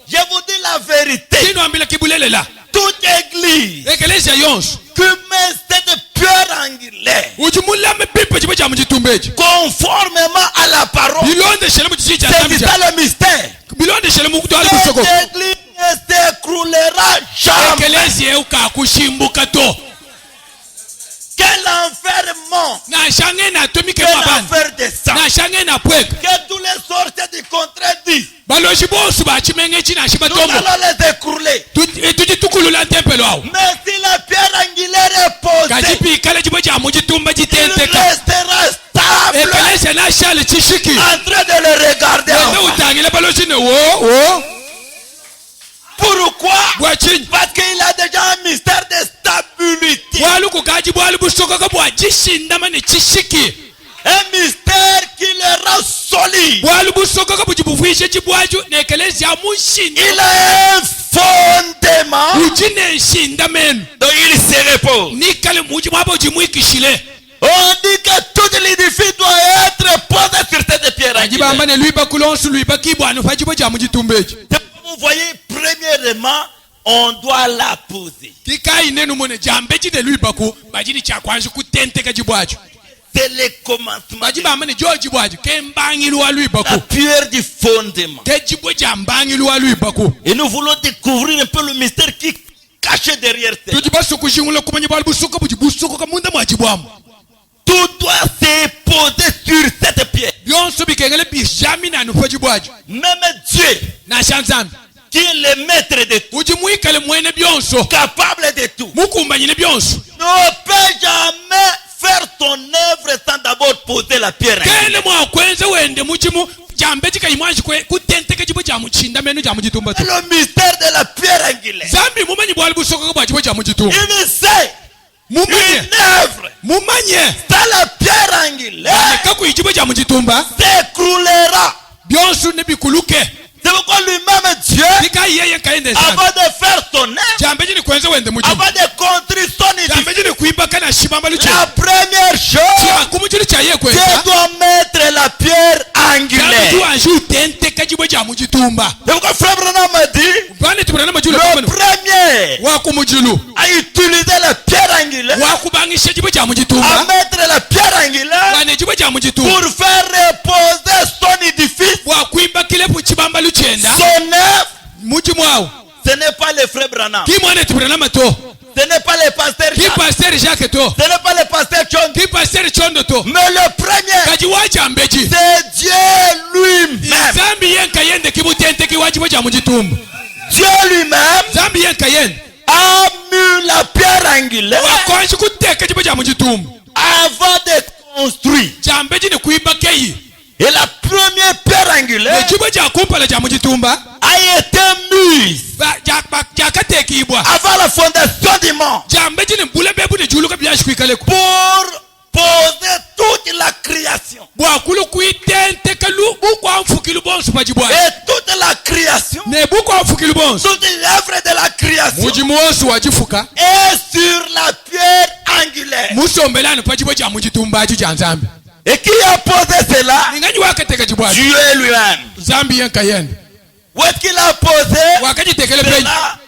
Je vous dis la vérité. Toute église qui met cette pierre angulaire conformément à la parole, c'est ça le mystère. Cette église ne s'écroulera jamais. ekelezia ukakushimbuka to Quel enfermement. na shange na tumike Quel mabana enfer de sang. na shange na pweka Que tous les sortes du contraire disent. baloji bosu bachimenge china Nous shibatombo allons les écrouler. tujitukulula ntempelo awo Mais si la pierre angulaire est posée, kajipi kale jibo ja mujitumba il jitenteka restera stable. ekelezia na shale chishiki En train de le regarder. wende en bas. utangile baloji ne wo Pourquoi? bwachinyi Parce qu'il a déjà un mystère de stabilité. bwalu kukaji bwalu busokoka bwajishindama ne chishiki Un mystère qui le rend solide. bwalu busokoka bujibuvuishe chibwaju nekelezia mushindi Il a un fondement. ujine nshindamenu Donc il se repose. nikale muji mwaba ujimwikishile On dit que tout l'édifice doit être posé sur cette pierre ajibamba angulaire. ne luiba kulonsu luiba kibwanu pajibo ja mujitumbeji Vous voyez, premièrement, on doit la poser. kikai nenu mone jambeji de luiba ku bajini chakwanji kutenteka jibwaju C'est le commencement. bajibamba ne joji bwaju kembangilu wa luiba La ku pierre du fondement. kejibo jambangilu wa luiba ku Et nous voulons découvrir un peu le mystère qui est caché derrière cela. tujibasu kushingula kumanya bwalu busuka bujibusuka kamunda mwajibwamu Tout doit se poser sur cette pierre. byonso bikengele bijami na nufa jibwaju Même Dieu, na shanzana qui est le maître de tout, ujimwikale mwene byonso capable de tout, mukumbanyine byonso ne peut jamais faire ton œuvre sans d'abord poser la pierre angulaire. kene mwakwenze wende muchimu jambeji kayimwanji kwe kutenteka jibo ja muchinda menu ja mujitumba C'est tu le mystère de la pierre angulaire. zambi mumanyi bwali busoka bwa jibo ja mujitumba Il sait mumanye une œuvre mumanye sans la pierre angulaire kaku ijibo ja mujitumba s'écroulera. byonso ne bikuluke C'est pourquoi lui-même Dieu, bika yeye kaende sana avant de faire son œuvre, jambeji ni kwenze wende mujimu avant de construire son édifice, jambeji ni kuimba kana shibamba luche la première chose, cha kumujulu cha yeye Dieu kwenza doit mettre la pierre jambeji angulaire. wanju tenteka jibo ja mujitumba C'est pourquoi Frère Branham m'a dit, bane tubana majulu le kamano premier wa kumujulu à utiliser la pierre angulaire, wa kubangisha jibo ja à mujitumba mettre la pierre angulaire bane jibo ja mujitumba pour faire reposer son édifice, wa kuimba kile puchibamba luchenda son œuvre. muji mwao Ce n'est pas le Frère Branham, ki mwana tubana mato ce n'est pas le pasteur ki Jacques, pasteur Jacques to ce n'est pas le pasteur John, ki pasteur Chondo to mais le premier, kaji wacha mbeji c'est Dieu lui-même. zambi yenka yende kibutente ki wajibo ja mujitumba Dieu lui-même zambi yenka yende a mis la pierre angulaire wakonshi kuteka jibo ja mujitumba avant de construire. jambeji ni kuimba keyi Et la première pierre angulaire ne jibo ja kumpala ja mujitumba a été mise jakatekibwa avant la fondation du monde jambeji ni bule bebu ni juluka byashikwikaleko pour poser toute la création. bwakulu kuitente kalu bukwa mfukilu bonso pajibwa Et toute la création, ne bukwa mfukilu bonso toute l'œuvre de la création mujimu wonso wajifuka est sur la pierre angulaire. musombelano pajibo ja mujitumbaji ja nzambi Et qui a posé cela? ninganyi wakateka jibwaji Dieu lui-même. zambi yenka yende Où est-ce qu'il a posé wakajitekele penyi cela?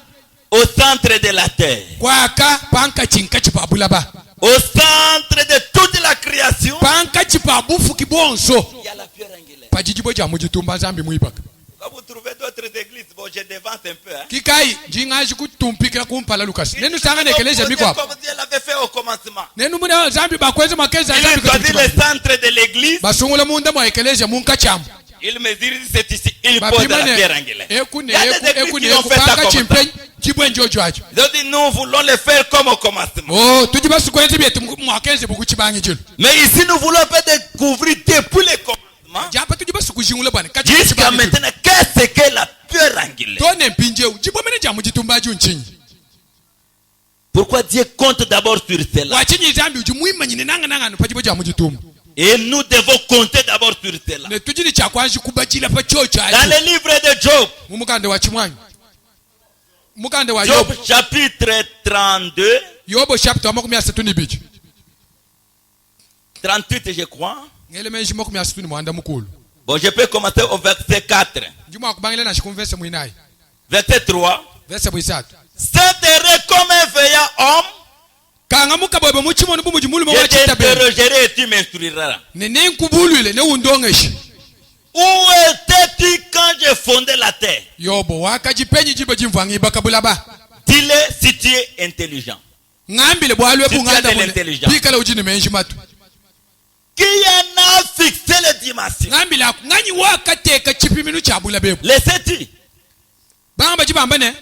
Au centre de la terre. kwaka panka chinka chipabulaba Au centre de toute la création, panka chipabufuki bonso il y a la pierre angulaire. pajijibo ja mujitumba zambi muibaka Quand vous trouvez d'autres églises, bon, je devance un peu. Hein. kikai jingaji kutumpikira kumpala lukasi nenu sanga nekeleja miko hapa Comme Dieu l'avait fait au commencement. nenu muna zambi bakwenze makeza Il zambi a choisi le kachipa centre de l'église. basungula munda mwa ekeleja munka chamu Il mesure c'est ici. Il pose la pierre angulaire. ekune Il y a des églises ekune qui ont fait ça ekupanga comme ça. chimpenyi chibwenje ojo acho Ils ont dit nous voulons le faire comme au commencement. oh tujibasu kwenze byetu mwakenze bukuchibangi jilo Mais ici nous voulons pas découvrir depuis le commencement japa tujibasu kujingula bwana jusqu'à maintenant qu'est-ce que la pierre angulaire. tone mpinje jibomene ja mujitumbaji unchinyi Pourquoi Dieu compte d'abord sur cela? wachinyi zambi ujimuimanyine nanga no pajibo ja mujitumba Et nous devons compter d'abord sur cela. ne tujini cha kwanji kubajila pa chocho Dans acho le livre de Job, mumukande wa chimwanyi mukande wa Job yobo chapitre 32, yobo chapter 32 38 je crois. ngele menji 32 mwanda mukulu Bon, je peux commencer au verset 4. njuma kubangile na shikumvese mwinayi Verset 3. vese bwisatu S'intéresse comme un veillant homme. kanga mukabwebe muchimono bumujimulu Je mwa chitabe t'interrogerai et tu m'instruiras. ne ninkubulule ne undongeshi Où étais-tu quand j'ai fondé la terre? Yobo wakajipenyi jibo jimvangi bakabulaba. Dis-le si tu es intelligent. Ngambile bwalwe Si tu as bunganda de l'intelligence. bikala ujini menji matu. Qui en a fixé les dimensions? Ngambile ngani wakateka chipiminu chabula bebu. Les sais-tu? Bamba jibamba ne?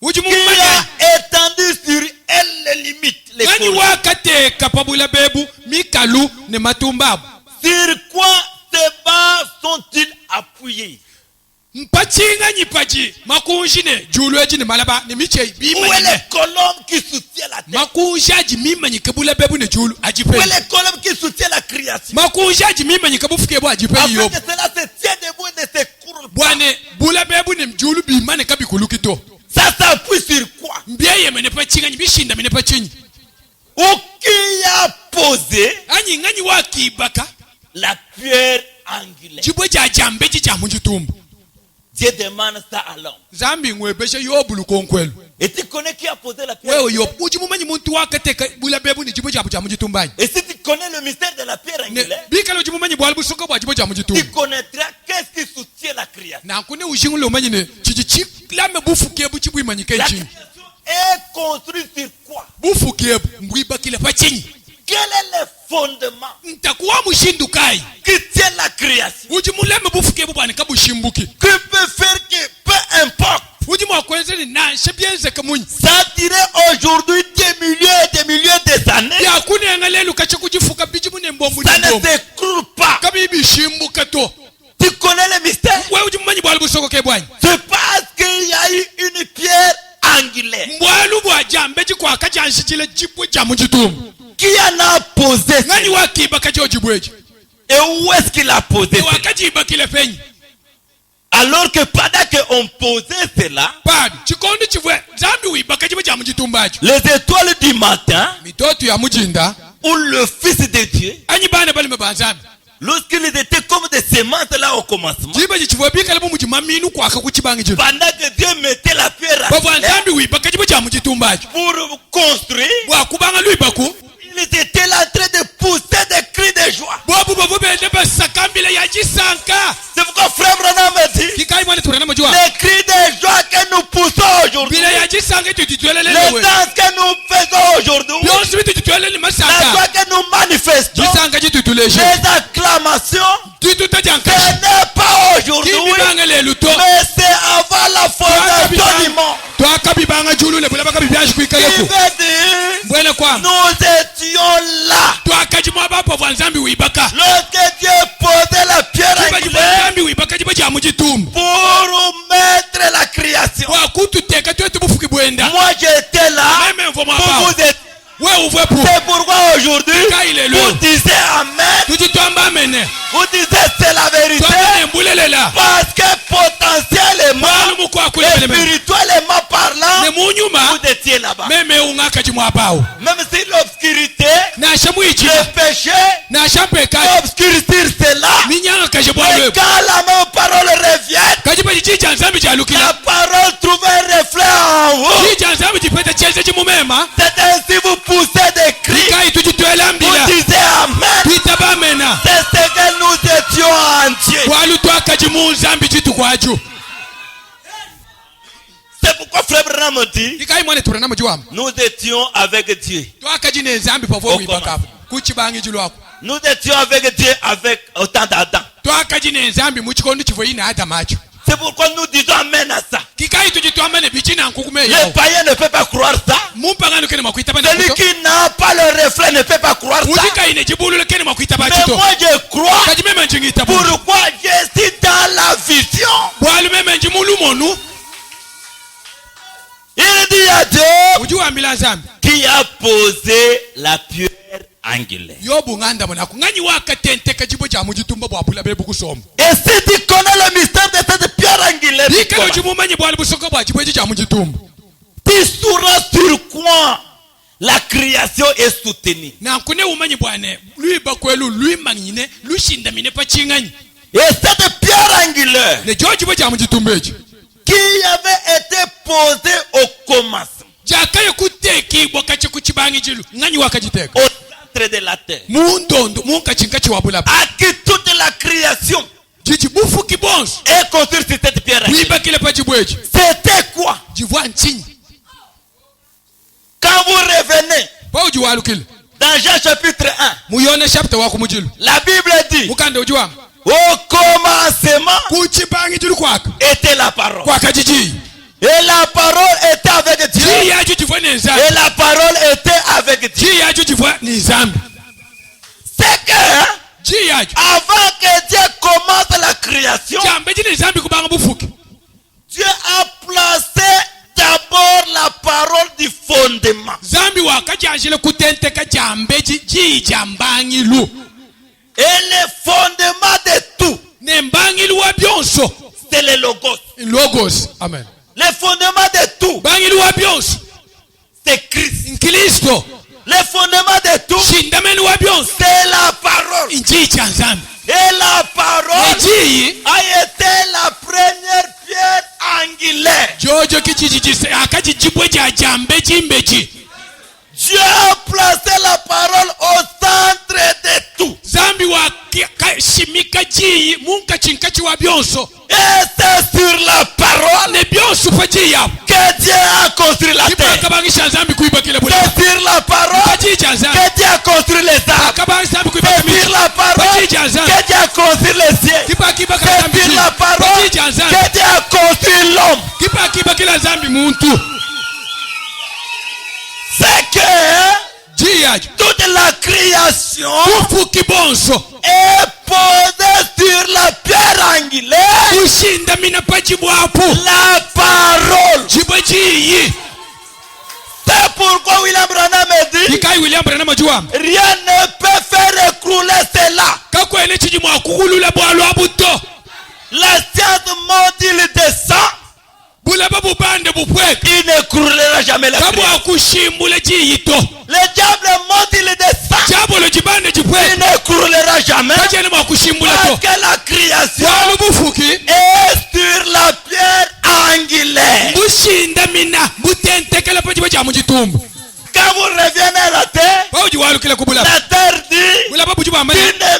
Ujimu Qui mmanya. a étendu sur elle les limites, les Ngani colonnes? wakateka pabula bebu mikalu ne matumbabu. Sur quoi ces bancs sont-ils appuyés? Mpachinga nyipaji makunjine julweji ni malaba ni miche Où est bima les colonnes qui soutiennent la terre? makunjaji mima nyikabula bebu ne julu Où ajipe. est les colonnes qui soutiennent la création? Makunjaji mima nyikabufuke bo ajipe Afin yob. que cela se tienne debout et ne s'écroule pas. Bwane bula bebu ne julu bima ne kabikulukito. Ça s'appuie sur quoi? Mbiye mene pachinga nyibishinda mene pachinyi. Ou qui a posé Anyi ngani wakibaka la pierre angulaire? jibwe jambe jamunjitumbu. Dieu demande ça à l'homme. Zambi ngwebeshe yobulu konkwelu. Et tu connais qui a posé la pierre Wewe angulaire? yob ujimumanyi muntu wakateka bula bebu ni jibwe jamunjitumbanyi. Et si tu connais le mystère de la pierre angulaire, Bikala ujimumanyi bwalbu soko bwa jibwe jamunjitumbu. tu connaîtras qu'est-ce qui soutient la création. Na kune ujingu lo manyine chichi lame bufuke bu chibwi manyike La chini. création est construite sur quoi? Bufuke mbwiba kile pachinyi. Quel est le fondement Ntakuwa mushindukai. qui tient la création? Ujimuleme bufuke bu bwana kabushimbuki. Qui peut faire que peu importe, Ujimu akwenze ni na shebienze kamunyi. ça dirait aujourd'hui des milliers des années, Ya kune ngalelu kacha kujifuka bijimu ne mbombu ça ne ndombu. s'écroule pas. Kabibi shimbuka to. Tu connais le mystère? Wewe ujimumanyi bwalbu soko ke bwanyi. C'est parce qu'il y a eu une pierre angulaire. Mbwalu bwa jambe jikwa kajanshikile jibwe jamunjitumbu. Qui en a posé? Ngani wakiba kacho jibweji. Et où est-ce qu'il a posé? Wakajiba kile penyi. Alors que pendant qu'on posait cela, Bad chikondi chivwe zambi wibaka jibwe jamunjitumbacho. les étoiles du matin, Mitoto ya mujinda. où le Fils de Dieu, Anyi bana bali mabanzambi. lorsqu'ils étaient comme des semences là au commencement, Jiba jichivwe bika lebu mujimaminu kwa kakuchibangi jiru. pendant que Dieu mettait la pierre Babu angulaire anzambi wibaka jibwe jamunjitumbacho. pour construire, Wa kubanga luibaku. ils étaient là en train de pousser des cris de joie. Bobu bobu bende basakambile ya jisanka. C'est pourquoi frère Branham me dit, Kikai mwana turana majua. les cris de joie que nous poussons aujourd'hui, Bila ya jisanka tutitwele les lewe. danses que nous faisons aujourd'hui, Yonsu tutitwele ni la masaka. joie que nous manifestons, Jisanka jitutuleje. les acclamations, Tututa ce janka. n'est pas aujourd'hui, Kimi banga leluto. mais c'est avant la fondation du monde. Twakabibanga julu le bulaba kabibyashi Il kuikaleko. veut dire, Mbwene kwa. nous étions là. Twakajimwa bapo bwanzambi wibaka. Lorsque Dieu posait la pierre Jiba angulaire jibwanzambi wibaka jiba jamujitumbu. pour mettre la création, Wakututeka twetu bufuki bwenda. moi j'étais là Meme mvoma pour bao. vous aider. We uvwe pu. C'est pourquoi aujourd'hui, Kailelo. vous disiez Amen, Tujitwamba mene. vous disiez c'est la vérité, Twamene mbulelela. parce que potentiellement, Mwalu mukwa kule et mene mene. spirituellement parlant, Ne munyuma. vous étiez là-bas. Meme ungaka jimwa bao. Même si l'obscurité, Na shamu ichi. le péché, Na shampeka. obscurcir cela, Minyanga kaje et bwalwe. quand la même parole revient, Kajiba jija nzambi la jalukila. parole trouve un reflet en vous. Jija nzambi jipeta cheze jimumema. C'est ainsi vous poussez des cris, Kai tujitwela vous mbila. disiez Amen. Twitaba mena. C'est ce que nous étions entiers. Walu twakajimu nzambi jitu kwaju. C'est pourquoi frère Branham me dit, Kikai mwana turana majuama. nous étions avec Dieu. Twakajine nzambi pavo wibaka. Kuchibangi jilwako. Nous étions avec Dieu avec autant d'Adam. Twakajine nzambi muchikondi chivo ina hata macho. C'est pourquoi nous disons Amen à ça. Kikai tujitwamba ne bichina nkukume Les yao. païens ne peuvent pas croire ça. Mumpangano kene makuita bana Celui kuto. qui n'a pas le reflet ne peut pas croire ça. Ujika ine jibulu kene makuita Mais bachito. moi je crois. Kajime menjingita bu. Pourquoi je suis dans la vision? Walu menjimulu monu. Il dit à Dieu Ujua mbila nzambi. qui a posé la pierre angulaire. Yobu nganda bona kunganyi wakatente kajibo ja mujitumba bwa pula bebu kusoma. Et si tu connais le mystère de cette pierre angulaire, Bikalo jimumanyi bwa busoko bwa jibo ja mujitumba. tu sauras sur quoi la création est soutenue. Na kune umanyi bwane lui bakwelu lui mangine lui shindamine pachingani. Et cette pierre angulaire Ne joji bo ja mujitumbeji. qui avait été posée au commencement, Jakaye kuteki bwakache kuchibangi jilu. Nganyi wakajiteka. au centre de la terre, Mundondo munkachinkachi wabula. à qui toute la création est construite sur cette pierre. C'était quoi? Quand vous revenez dans Jean chapitre 1, la Bible dit au commencement était la parole. Et la parole était avec Dieu. Et la parole était avec Dieu. C'est que avant que Dieu commence la création, Dieu a placé d'abord la parole du fondement. Et le fondement de tout, c'est le logos. Amen. Le fondement de tout, c'est Christ. Le fondement de tout, c'est la parole. Et la parole a été la première pierre angulaire. Dieu a placé la parole au centre de tout. Et c'est sur la parole que Dieu a construit la terre. C'est sur la parole que Dieu a construit les arbres. C'est sur la parole que Dieu a construit les cieux. C'est sur la parole que Dieu a construit l'homme. C'est que toute la création est posée sur la pierre angulaire, la parole. C'est pourquoi William Branham dit rien ne peut faire écrouler cela. La science mondiale descend. Il ne croulera jamais la création. Le diable monte, il descend. Il ne croulera jamais. Parce que la création est sur la pierre angulaire. Quand vous revenez à la terre dit tu ne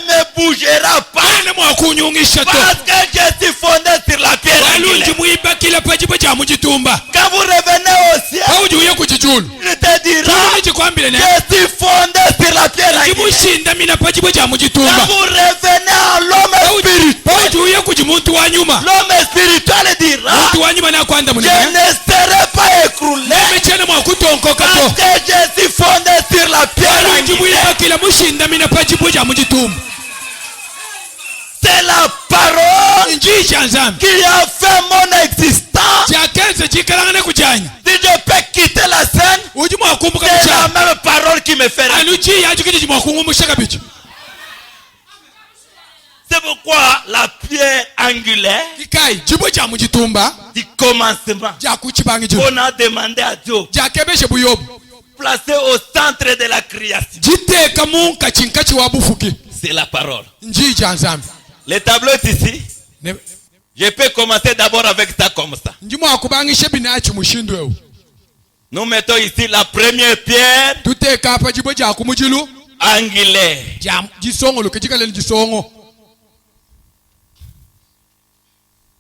me bougeras pas. Parce que je suis fondé sur la pierre angulaire. Quand vous revenez au ciel, il te dira je suis fondé sur la pierre angulaire. Quand vous revenez à l'homme spirituel, l'homme spirituel dira je ne serai pas écroulé parce que je suis fondé sur la pierre angulaire. C'est la parole qui a fait mon existence. Si je peux quitter la scène, c'est la même parole qui me fait rester. C'est pourquoi la pierre angulaire du commencement, on a demandé à Dieu, placé au centre de la création, c'est la parole. Le tableau est ici. Je peux commencer d'abord avec ça comme ça. Nous mettons ici la première pierre angulaire.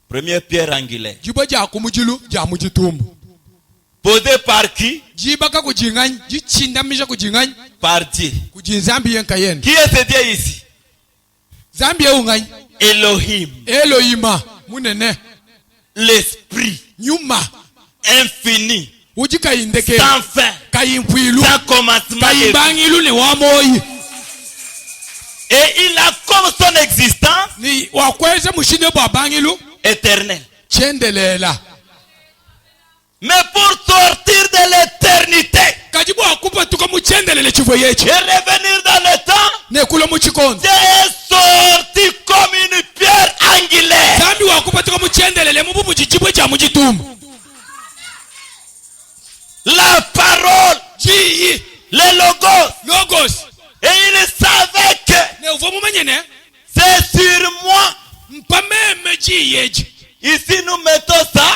Première pierre angulaire. Posée par qui? Par Dieu. Qui est ce Dieu ici? Elohim. L'esprit infini, sans fin, sans commencement. Et il a comme son existence éternelle. Mais pour sortir de l'éternité et revenir dans le temps, Dieu est sorti comme une pierre angulaire. La parole, le logos. Et il savait que c'est sur moi. Ici nous mettons ça.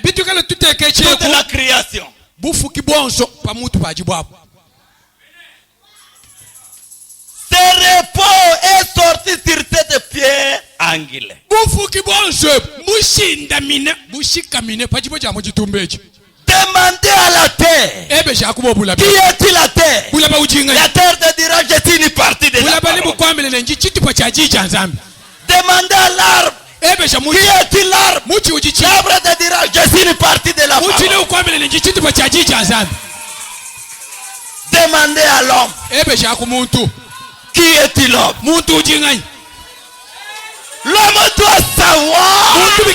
Toute la création. Ce repos est sorti sur cette pierre. anglais. Bufuki bonse bushindamine bushikamine pachipo cha muchitumbechi. Demandez à la terre. Ebe shakubo bulabe. Qui est-il la terre? Bulaba ujinga. La terre te dira je suis une partie de la bulaba ni parole. bukwamele nenji chitupa cha jija nzambi. Demandez à l'arbre. Ebe shamuchi. Qui est-il l'arbre? Muchi ujichi. L'arbre te dira je suis une partie de la parole. Muchi ni ukwamele nenji chitupa cha jija nzambi. Demandez à l'homme. Ebe shakumuntu. Qui est-il l'homme? Muntu ujinga. L'homme doit savoir que je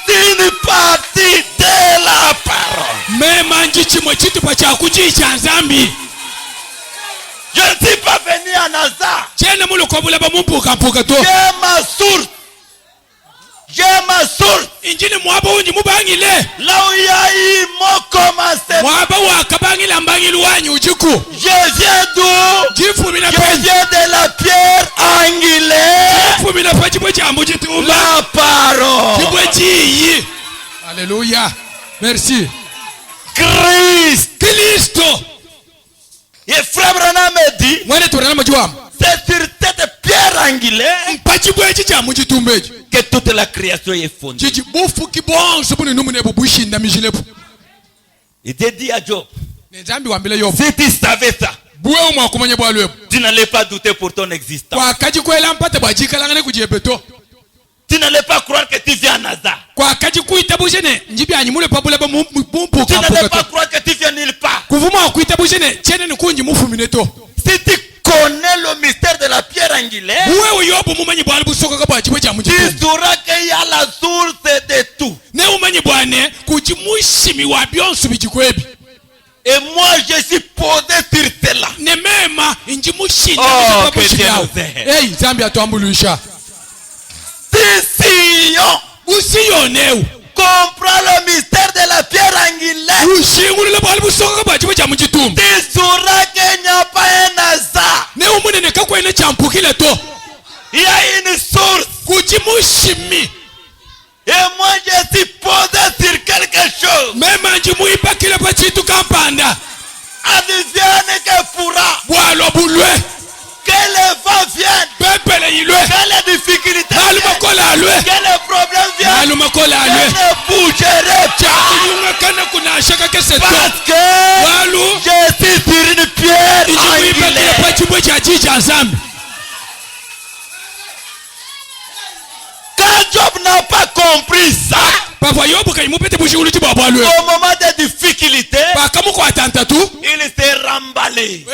suis une partie de la parole. Je ne suis pas venu en hasard. J'ai ma source. J'ai ma source. Là où il y a eu mon commencement. Je viens d'où? Je viens de la pierre angulaire. La parole. Alléluia. Merci. Christ. Et frère Branham me dit, c'est sur cette pierre angulaire que toute la création est fondée. Il te dit à Job, si tu savais ça, tu n'allais pas douter pour ton existence. Tu n'allais pas croire que tu viens en hasard. Tu n'allais pas croire que tu viens nulle part. Si tu connais le mystère de la pierre angulaire, tu sauras qu'il y a la source de tout. Et moi je suis posé sur cela. Oh, que Dieu nous aide. Si Sion comprend le mystère de la pierre angulaire, tu sauras qu'il n'y a pas un hasard. Il y a une source. Et moi je suis posé sur quelque chose. Advienne que pourra. Que le vent vienne. Que les difficultés viennent. Que les problèmes viennent. Je ne bougerai pas. Parce que je suis sur une pierre angulaire. Quand Job n'a pas compris ça, au moment des difficultés, il s'est remballé.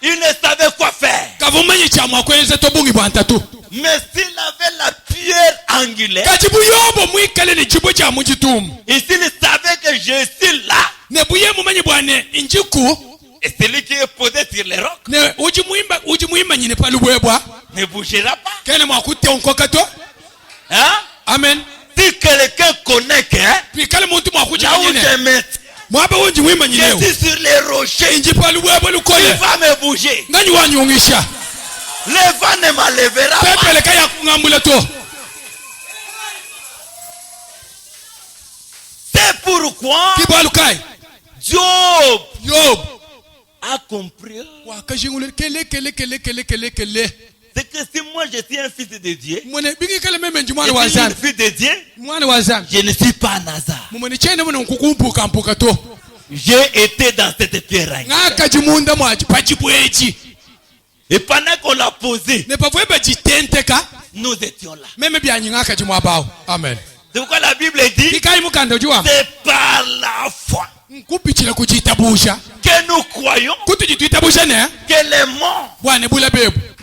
Il ne savait quoi faire. Mais s'il avait la pierre angulaire, et s'il savait que je suis là, et celui qui est posé sur les rocs ne bougera pas. Hein? Amen. Si quelqu'un connaît que là où je mets, je suis sur les rochers, il va me bouger. Le vent ne m'enlèvera pas. C'est pourquoi Job a compris. C'est que si moi je suis un fils de Dieu, et une fille de Dieu, je ne suis pas un hasard. J'ai été dans cette terre. Et pendant qu'on l'a posé, nous étions là. Amen. C'est pourquoi la Bible dit, c'est par la foi que nous croyons que le monde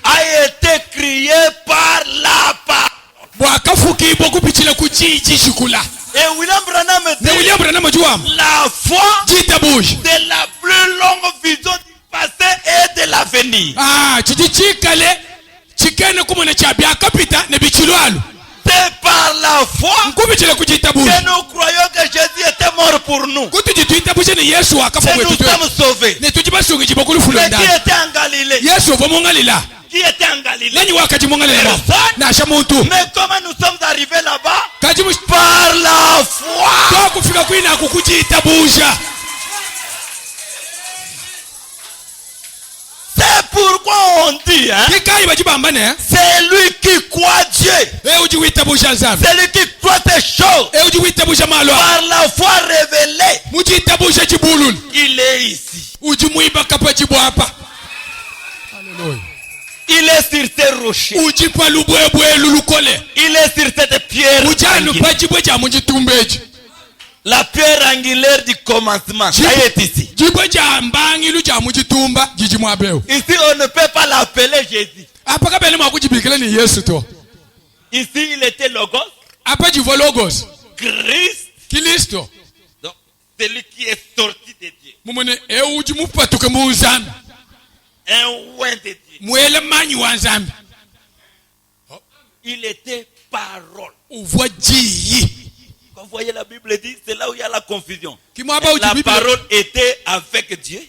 a été créé par la parole. Et William Branham dit, la foi de la plus longue vision du passé et de l'avenir. C'est par la foi que nous croyons que Jésus était mort pour nous. Et nous sommes sauvés. Mais qui était en Galilée? Qui était en Galilée? Personne. Mais comment nous sommes arrivés là-bas? Par la foi. C'est pourquoi on on dit, hein, c'est lui qui croit Dieu. C'est lui qui croit ces choses. Par la foi révélée, il est ici. Il est sur ces rochers. Il est sur cette pierre angulaire. La pierre angulaire du commencement, ça est ici. Ici, on ne peut pas l'appeler Jésus. Ici, il était Logos. Christ. Donc, celui qui est sorti de Dieu. Un oint de Dieu. Il était parole. Quand vous voyez la Bible dit, c'est là où il y a la confusion. La parole était avec Dieu.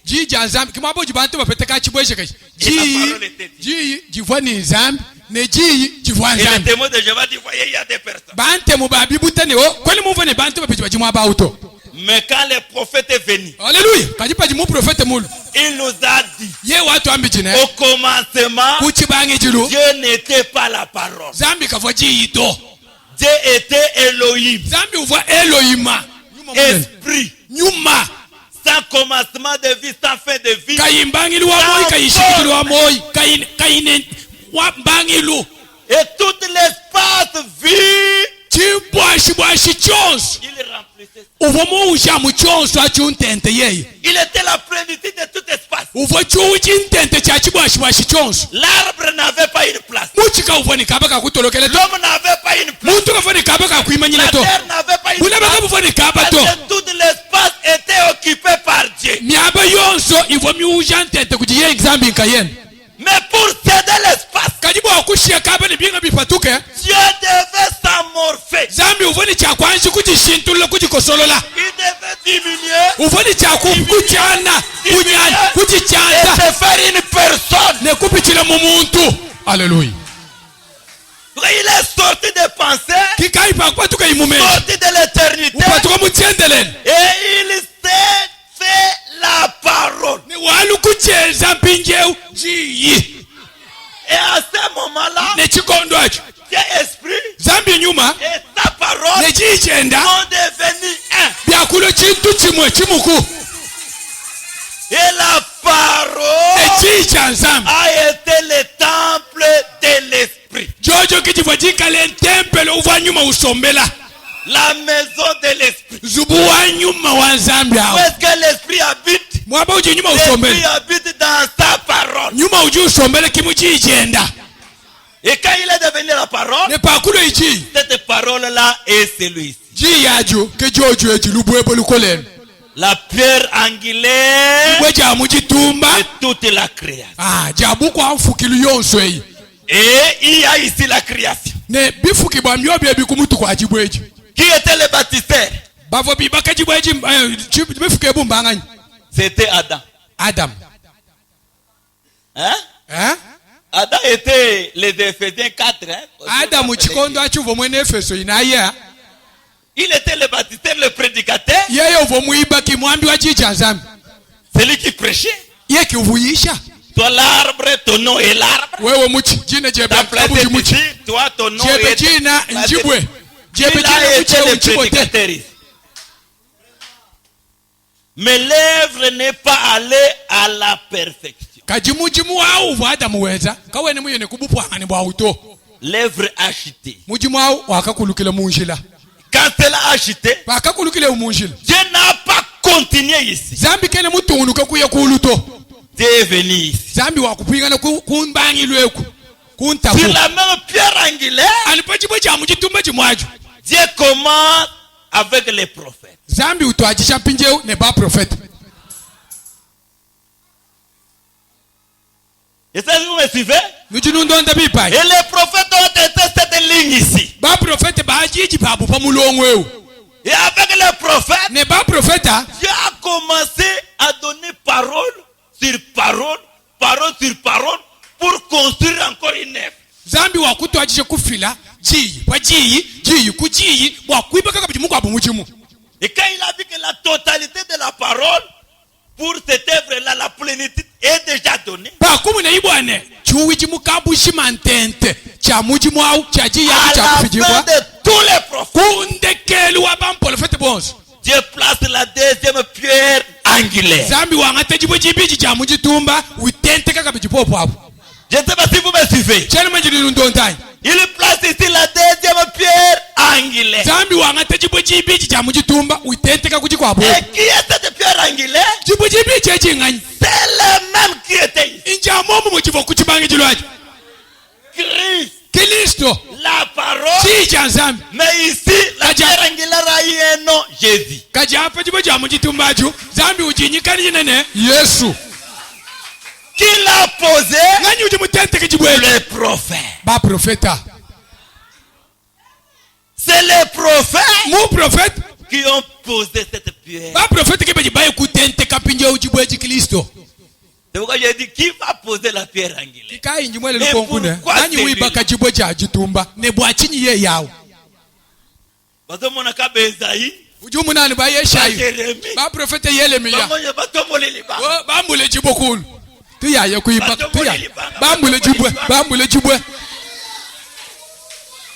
Et la parole était Dieu. Et le témoin de Jéhovah dit, voyez, il y a des personnes. Mais quand le prophète est venu, il nous a dit, au commencement, Dieu n'était pas la parole. Dieu était Elohim. Esprit. Sans commencement de vie, sans fin de vie. Et tout l'espace vide, il remplissait. Il était la plénitude de tout espace. L'arbre n'avait pas une place. L'homme n'avait pas une place. La terre n'avait pas une place. Parce que tout l'espace était occupé par Dieu. Mais pour céder l'espace, Dieu devait s'amorpher. Il devait diminuer. Et se faire une personne. Alléluia. Il est sorti des pensées, sorti de l'éternité, et il s'est fait la parole. Et à ce moment-là, Dieu esprit et sa parole sont devenus un. Et la parole a été le temple de l'esprit. La maison de l'esprit. Où est-ce que l'esprit habite? L'esprit habite dans sa parole. Et quand il est devenu la parole, cette parole-là est celui-ci. La pierre angulaire de toute la création. Et il y a ici la création. Qui était le baptisteur? C'était Adam. Hein? Adam était les Éphésiens 4. Il était le baptisteur, le prédicateur. Celui qui prêchait. Toi l'arbre, ton nom est l'arbre. Ta place est ici, toi ton nom est Njibwe. Il a été le prédicateur ici. Mais l'œuvre n'est pas allée à la perfection. L'œuvre achetée. Quand elle a acheté, Dieu n'a pas continué ici. Dieu est venu ici. Sur la même pierre angulaire, Dieu commence avec les prophètes. Et ça, vous me suivez? Et les prophètes ont été cette ligne ici. Et avec les prophètes, Dieu a commencé à donner parole sur parole, parole sur parole, pour construire encore une œuvre. Et quand il a vu que la totalité de la parole pour cette œuvre-là, la plénitude est déjà donnée, ne chuwi chimukabu shimantente cha muji mwau cha jiya à cha la kufijibwa fin de tous les prophètes, kundekeli wa bampolofete bonso Dieu place la deuxième pierre angulaire. zambi wangate jibo jibiji cha muji tumba witente kaka bijipopo hapo. Je ne sais pas si vous me suivez. Chele manjili ndontai Il place ici la deuxième pierre angulaire. zambi wangate jibo jibiji cha muji tumba witente kaka kuji kwapo. Et qui est cette pierre angulaire? Jibo jibiji eji ngani C'est le même qui était ici. inja momu mujivo kuchibangi jilwaji Christ, Kristo la parole. chija zambi Mais ici, la pierre angulaire a eu un nom, Jésus. kajapa jibo cha muji tumbaju zambi ujinyikani nene Yesu Qui l'a posé? ngani uji mutente kijibwe Le prophète. ba profeta C'est les prophètes mu profeta qui ont posé cette pierre. ba profeta ke bajibaye kutente kapinje ujibwe Kristo C'est pourquoi j'ai dit qui va poser la pierre angulaire? kai njimwele Et lukonkune pourquoi ngani c'est wiba lui? kajibwe cha jitumba ne bwachinyi ye yawo Parce que mon akabe Esaïe, ujumu nani ba yeshayi Jérémie, ba profeta Yeremia batombole libanga. bambule jibo kulu tuyaye kuiba Bato tuya mbole libanga, bambule bato mbole jibwe libanga. bambule jibwe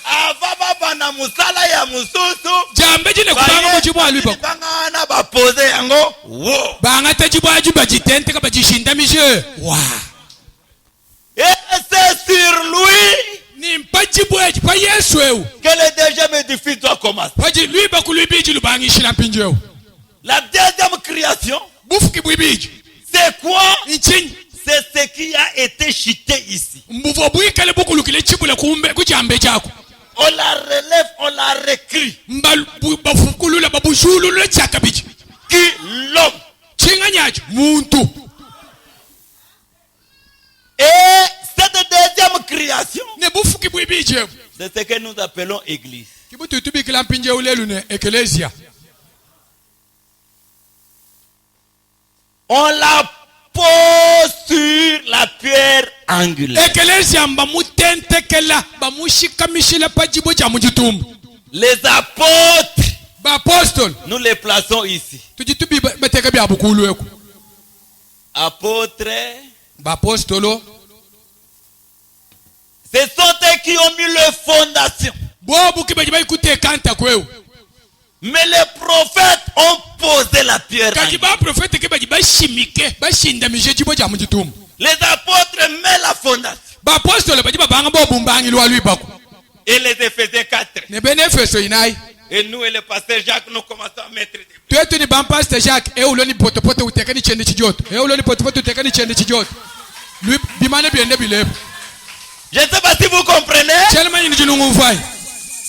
Ava baba na musala ya mususu. jambe jine kubanga mujibo aliba Libanga na ba pose yango. Wo. banga tajibwa ajuba jitente ka bajishinda mishe wa Et c'est sur lui ni mpajibwe pa Yesu eu que le deuxième édifice doit commencer. paji lui ba kulubiji lubangi shina pinjeu La deuxième création, bufuki bwibiji c'est quoi? inchin C'est ce qui a été chuté ici. mbuvo bwikale bukulukile chibule kumbe kujambe chako On la relève, on la récrit. bafukulula babushulule chakabiji Qui? L'homme. chinganyacho muntu Et cette deuxième création, ne bufuki bwibiji c'est ce que nous appelons église. kibututubikila mpinjeu lelu ne eklesia On la pose sur la pierre angulaire. eklesia bamutentekela bamushikamishila pajibo cha mujitumbu Les apôtres, baapostole nous les plaçons ici. tujitubi bateka bya bukulu eku Apôtres, baapostolo ce sont eux qui ont mis les fondations. bobu kibajibai kutekanta kweu Mais les prophètes ont posé la pierre kaki angulaire. ba profete kibajibai shimike bashindamishe jibo cha mujitumbu Les apôtres mettent la fondation. baapostolo bajiba banga bobumbangi lwalwibako Et les Éphésiens 4. ne bene efeso inai Et nous et le pasteur Jacques, nous commençons à mettre des... twetu ni bampaste Jacques eulo ni potopoto utekani chende chijoto eulo ni potopoto utekani chende chijoto lui bimane biende bilepo Je ne sais pas si vous comprenez. chelma ni jinungu mfai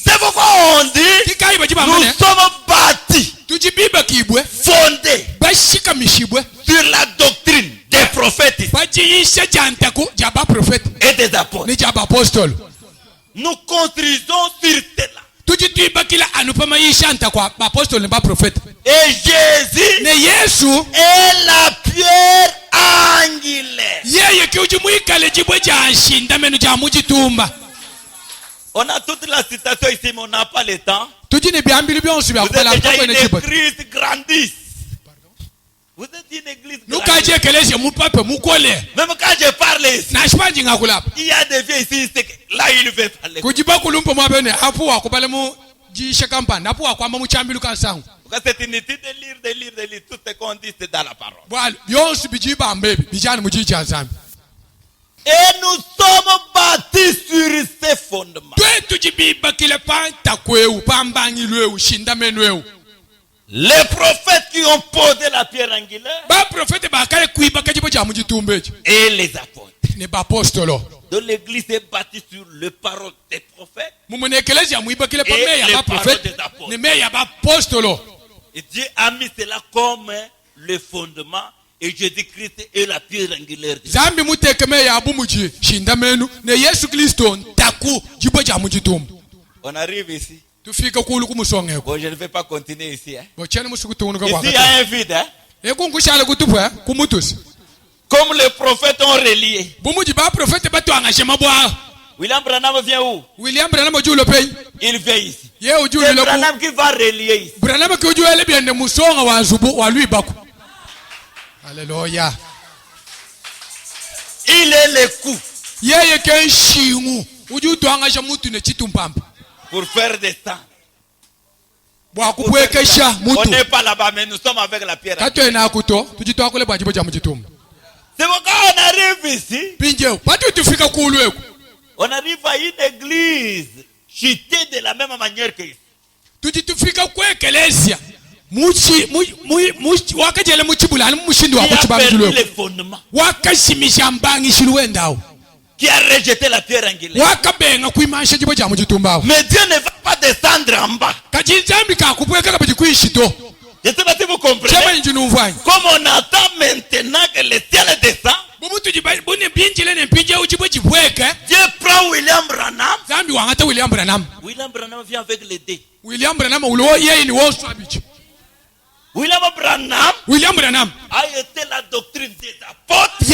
C'est pourquoi on dit kikai bajiba nous mane sommes bâtis, tujibiba kibwe fondés bashikamishibwe sur la doctrine des prophètes bajiyisha jantaku jaba profete et des apôtres. ni jaba apostolo Nous construisons sur cela. tujitwiba kila anupama yisha ntakwa baapostolo ni baprofete Et Jésus ne Yesu est la pierre angulaire. yeye kiujimwikale jibwe janshinda menu ja mujitumba On a toute la citation ici, mais on n'a pas le temps. tujini byambili byonsi Vous êtes byakupela déjà mpako une ene jibwe église grandisse. Vous êtes une église grandisse. nukaje ekelesia mupape mukole Même quand je parle ici, nashipanji ngakulapa il y a des vieux ici, c'est que là il veut parler. kujiba kulumpa mwabene apu wakubale mu jisha kampani apu wakwamba muchambilu kansangu Parce que c'est inutile de lire tout ce qu'on dit, c'est dans la parole. bwali byonsi bijiba mbebi bijani mujija nzambi Et nous sommes bâtis sur ces fondements. twe tujibiba kile panta kweu pambangi lweu shinda menu eu Les prophètes qui ont posé la pierre angulaire baprofete bakale kuiba kajibo ja mujitumba echi et les apôtres. ne baapostolo Donc l'église est bâtie sur les paroles des prophètes. mumune ekelesia muiba kile pa Et meya les baprofete paroles des apôtres. ne meya baapostolo Et Dieu a mis cela comme le fondement. Et Jésus-Christ est la pierre angulaire. zambi muteke meya abumuji shinda menu ne Yesu Kristo ntaku jibo ja mujitumba On arrive ici. tufika kulu kumusongeko Bon, je ne vais pas continuer ici. Hein. bochene musikutunuka Ici, il y kwa a un vide. Hein. ekungushale kutupwa kumutusi Comme les prophètes ont relié. bumuji baprofete batwangashe mabwa William Branham vient où? William Branham julo pei Il vient ici. ye C'est ujulu ku Branham qui va relier ici. Branham ki ujuele biende musonga wa zubu wa lwibaku haleluya Il est donner les coups. Yeye kenshingu. Uju tuangasha mutu ne chitumpamba. Pour faire des sangs. On n'est pas là-bas, mais nous sommes avec la pierre. C'est pourquoi on arrive ici. On arrive à une église chutée de la même manière que ici. Qui a perdu les fondements. Qui a rejeté la pierre angulaire. Mais Dieu ne va pas descendre en bas. Je ne sais pas si vous comprenez. Comme on attend maintenant que le ciel descend, Dieu prend William Branham. William Branham vient avec les dés. William Branham a été la doctrine des apôtres et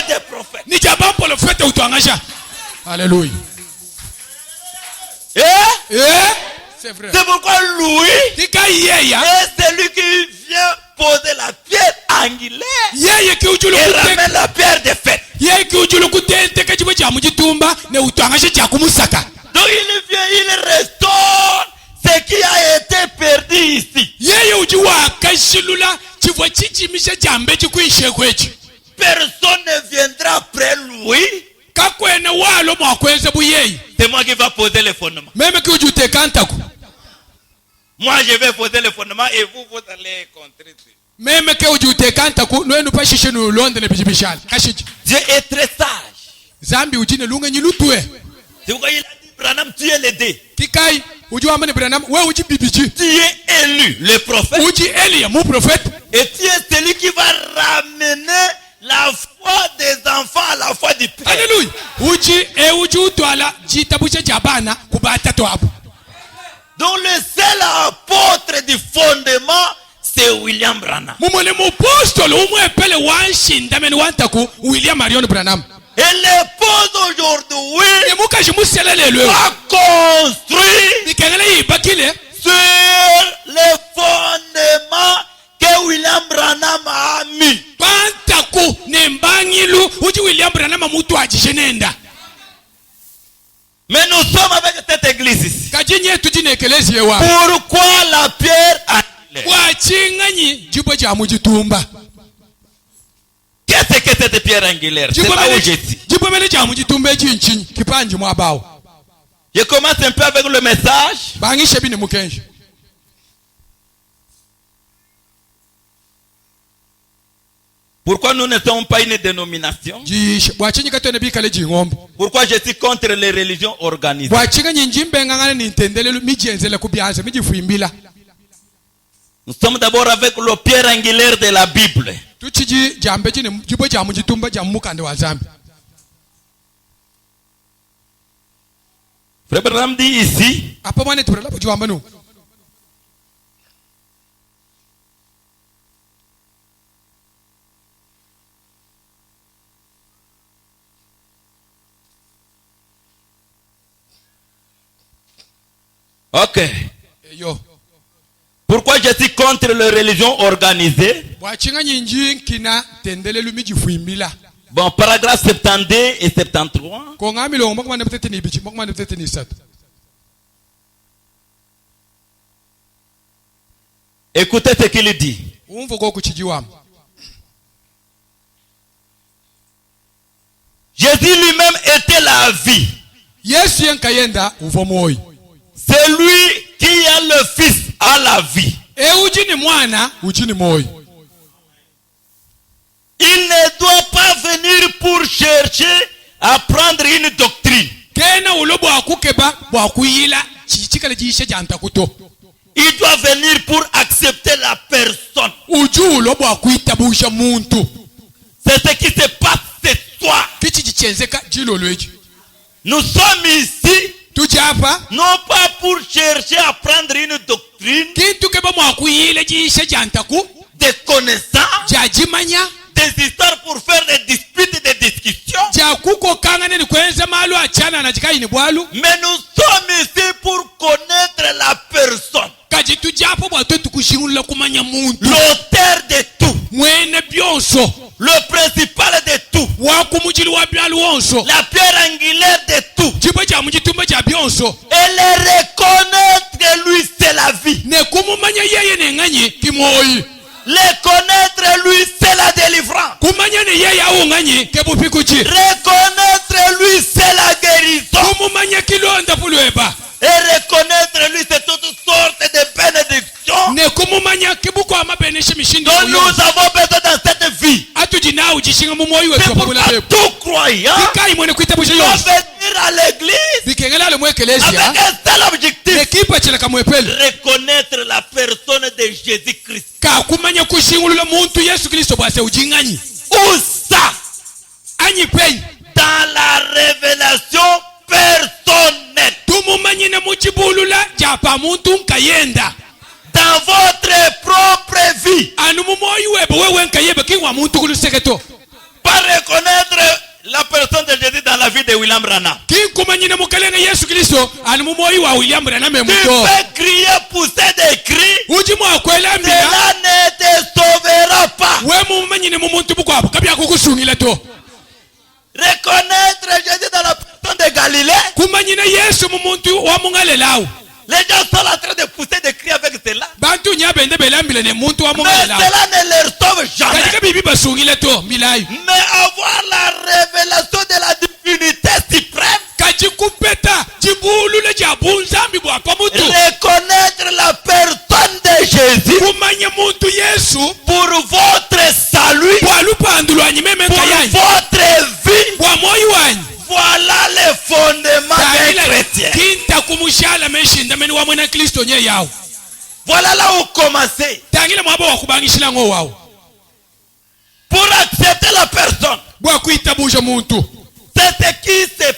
des prophètes. Alléluia. C'est vrai. C'est pourquoi lui est celui qui vient poser la pierre angulaire et ramène la pierre de fête. Donc il vient, il restaure ce qui a été perdu ici. Personne ne viendra après lui. C'est moi qui va poser les fondements. Moi je vais poser les fondements et vous allez contrer. Dieu est très sage. C'est pourquoi il a dit Branham, tu es l'aidé. Tu es élu, le prophète. Et tu es celui qui va ramener la foi des enfants à la foi du Père. Alléluia. Donc le seul apôtre du fondement, c'est William Branham. Et l'épouse aujourd'hui a construit sur les fondements que William Branham a mis. Mais nous sommes avec cette église ici. Pourquoi la pierre angulaire? Qu'est-ce que cette pierre angulaire? C'est là où je suis. Je commence un peu avec le message. Pourquoi nous ne sommes pas une dénomination? Pourquoi je suis contre les religions organisées? Nous sommes d'abord avec le pierre angulaire de la Bible. Frère Branham dit ici, ok. Pourquoi je suis contre les religions organisées? Bon, paragraphe 72 et 73. Écoutez ce qu'il dit. Jésus lui-même était la vie. C'est lui qui a le Fils à la vie. Il ne doit pas venir pour chercher à prendre une doctrine. Il doit venir pour accepter la personne. C'est ce qui se passe ce soir. Nous sommes ici non pas pour chercher à prendre une doctrine, des connaissances, des histoires pour faire des disputes, des discussions. Mais nous sommes ici pour connaître la personne, l'auteur de tout, le principal la pierre angulaire de tout. chibo cha muchitumba cha byonso. Et le reconnaître lui c'est la vie. Ne kumumanya yeye nenganyi kimoyi. Le connaître lui c'est la délivrance. Kumanya ne yeye aunganyi kebupikuchi. Reconnaître lui c'est la guérison. Kumumanya kilonda fulweba. Et reconnaître lui c'est toutes sortes de bénédictions Ne kumumanya kibuko amabeneshe mishindi. dont nous avons besoin dans cette vie. Atujina ujishinga mumoyi wetu C'est pourquoi tout croyant Kikai mwene kuitabusha doit yonse. venir à l'église Bikengela le avec mwekelesia. un seul objectif. Nekipa chela kamwepele. Reconnaître la personne de Jésus-Christ. Ka kumanya kushingulula muntu Yesu Kristo bwase ujinganyi. Où ça? Anyi pei. Dans la révélation personnelle. Tumumanyi na muchibulula japa muntu nkayenda. Dans votre propre vie. Anu mumoyi webe wewe nkayebe kingwa muntu kuluseketo. Pas reconnaître la personne de Jésus dans la vie de William Branham. Kinkumanya na mukalenga Yesu Kristo anu mumoyi wa William Branham Tu muto. peux crier, pousser des cris. Ujimu akwela mbila. Cela ne te sauvera pas. We mumanyi ne mumuntu bukwabo kabya kukusungila to. Reconnaître Jésus dans la personne de Galilée. Kumanyi na Yesu mumuntu wa mungalelawo. Les gens sont en train de pousser des cris avec cela. Bantu nyabende belambile ne muntu wa Mais mungalelawo. cela ne leur sauve jamais. Katika bibi basungile to milayi. Mais avoir la révélation de la divinité suprême. Kachikupeta chibulule cha bunzambi bwa pamutu. Reconnaître la personne de Jésus. Kumanya muntu Yesu. Pour votre salut. Bwa lupandu lwanyi meme Pour nkayanyi. votre vie. Bwa moyi wanyi. Voilà les fondements des chrétiens. Kinta kumushala meshinda meni wa mwena Kristo nye yawo. Voilà là où commencer. Tangile mwabo wa kubangishila ngo wawo. Pour accepter la personne. Bwa kuitabusha muntu. C'est ce qui se passe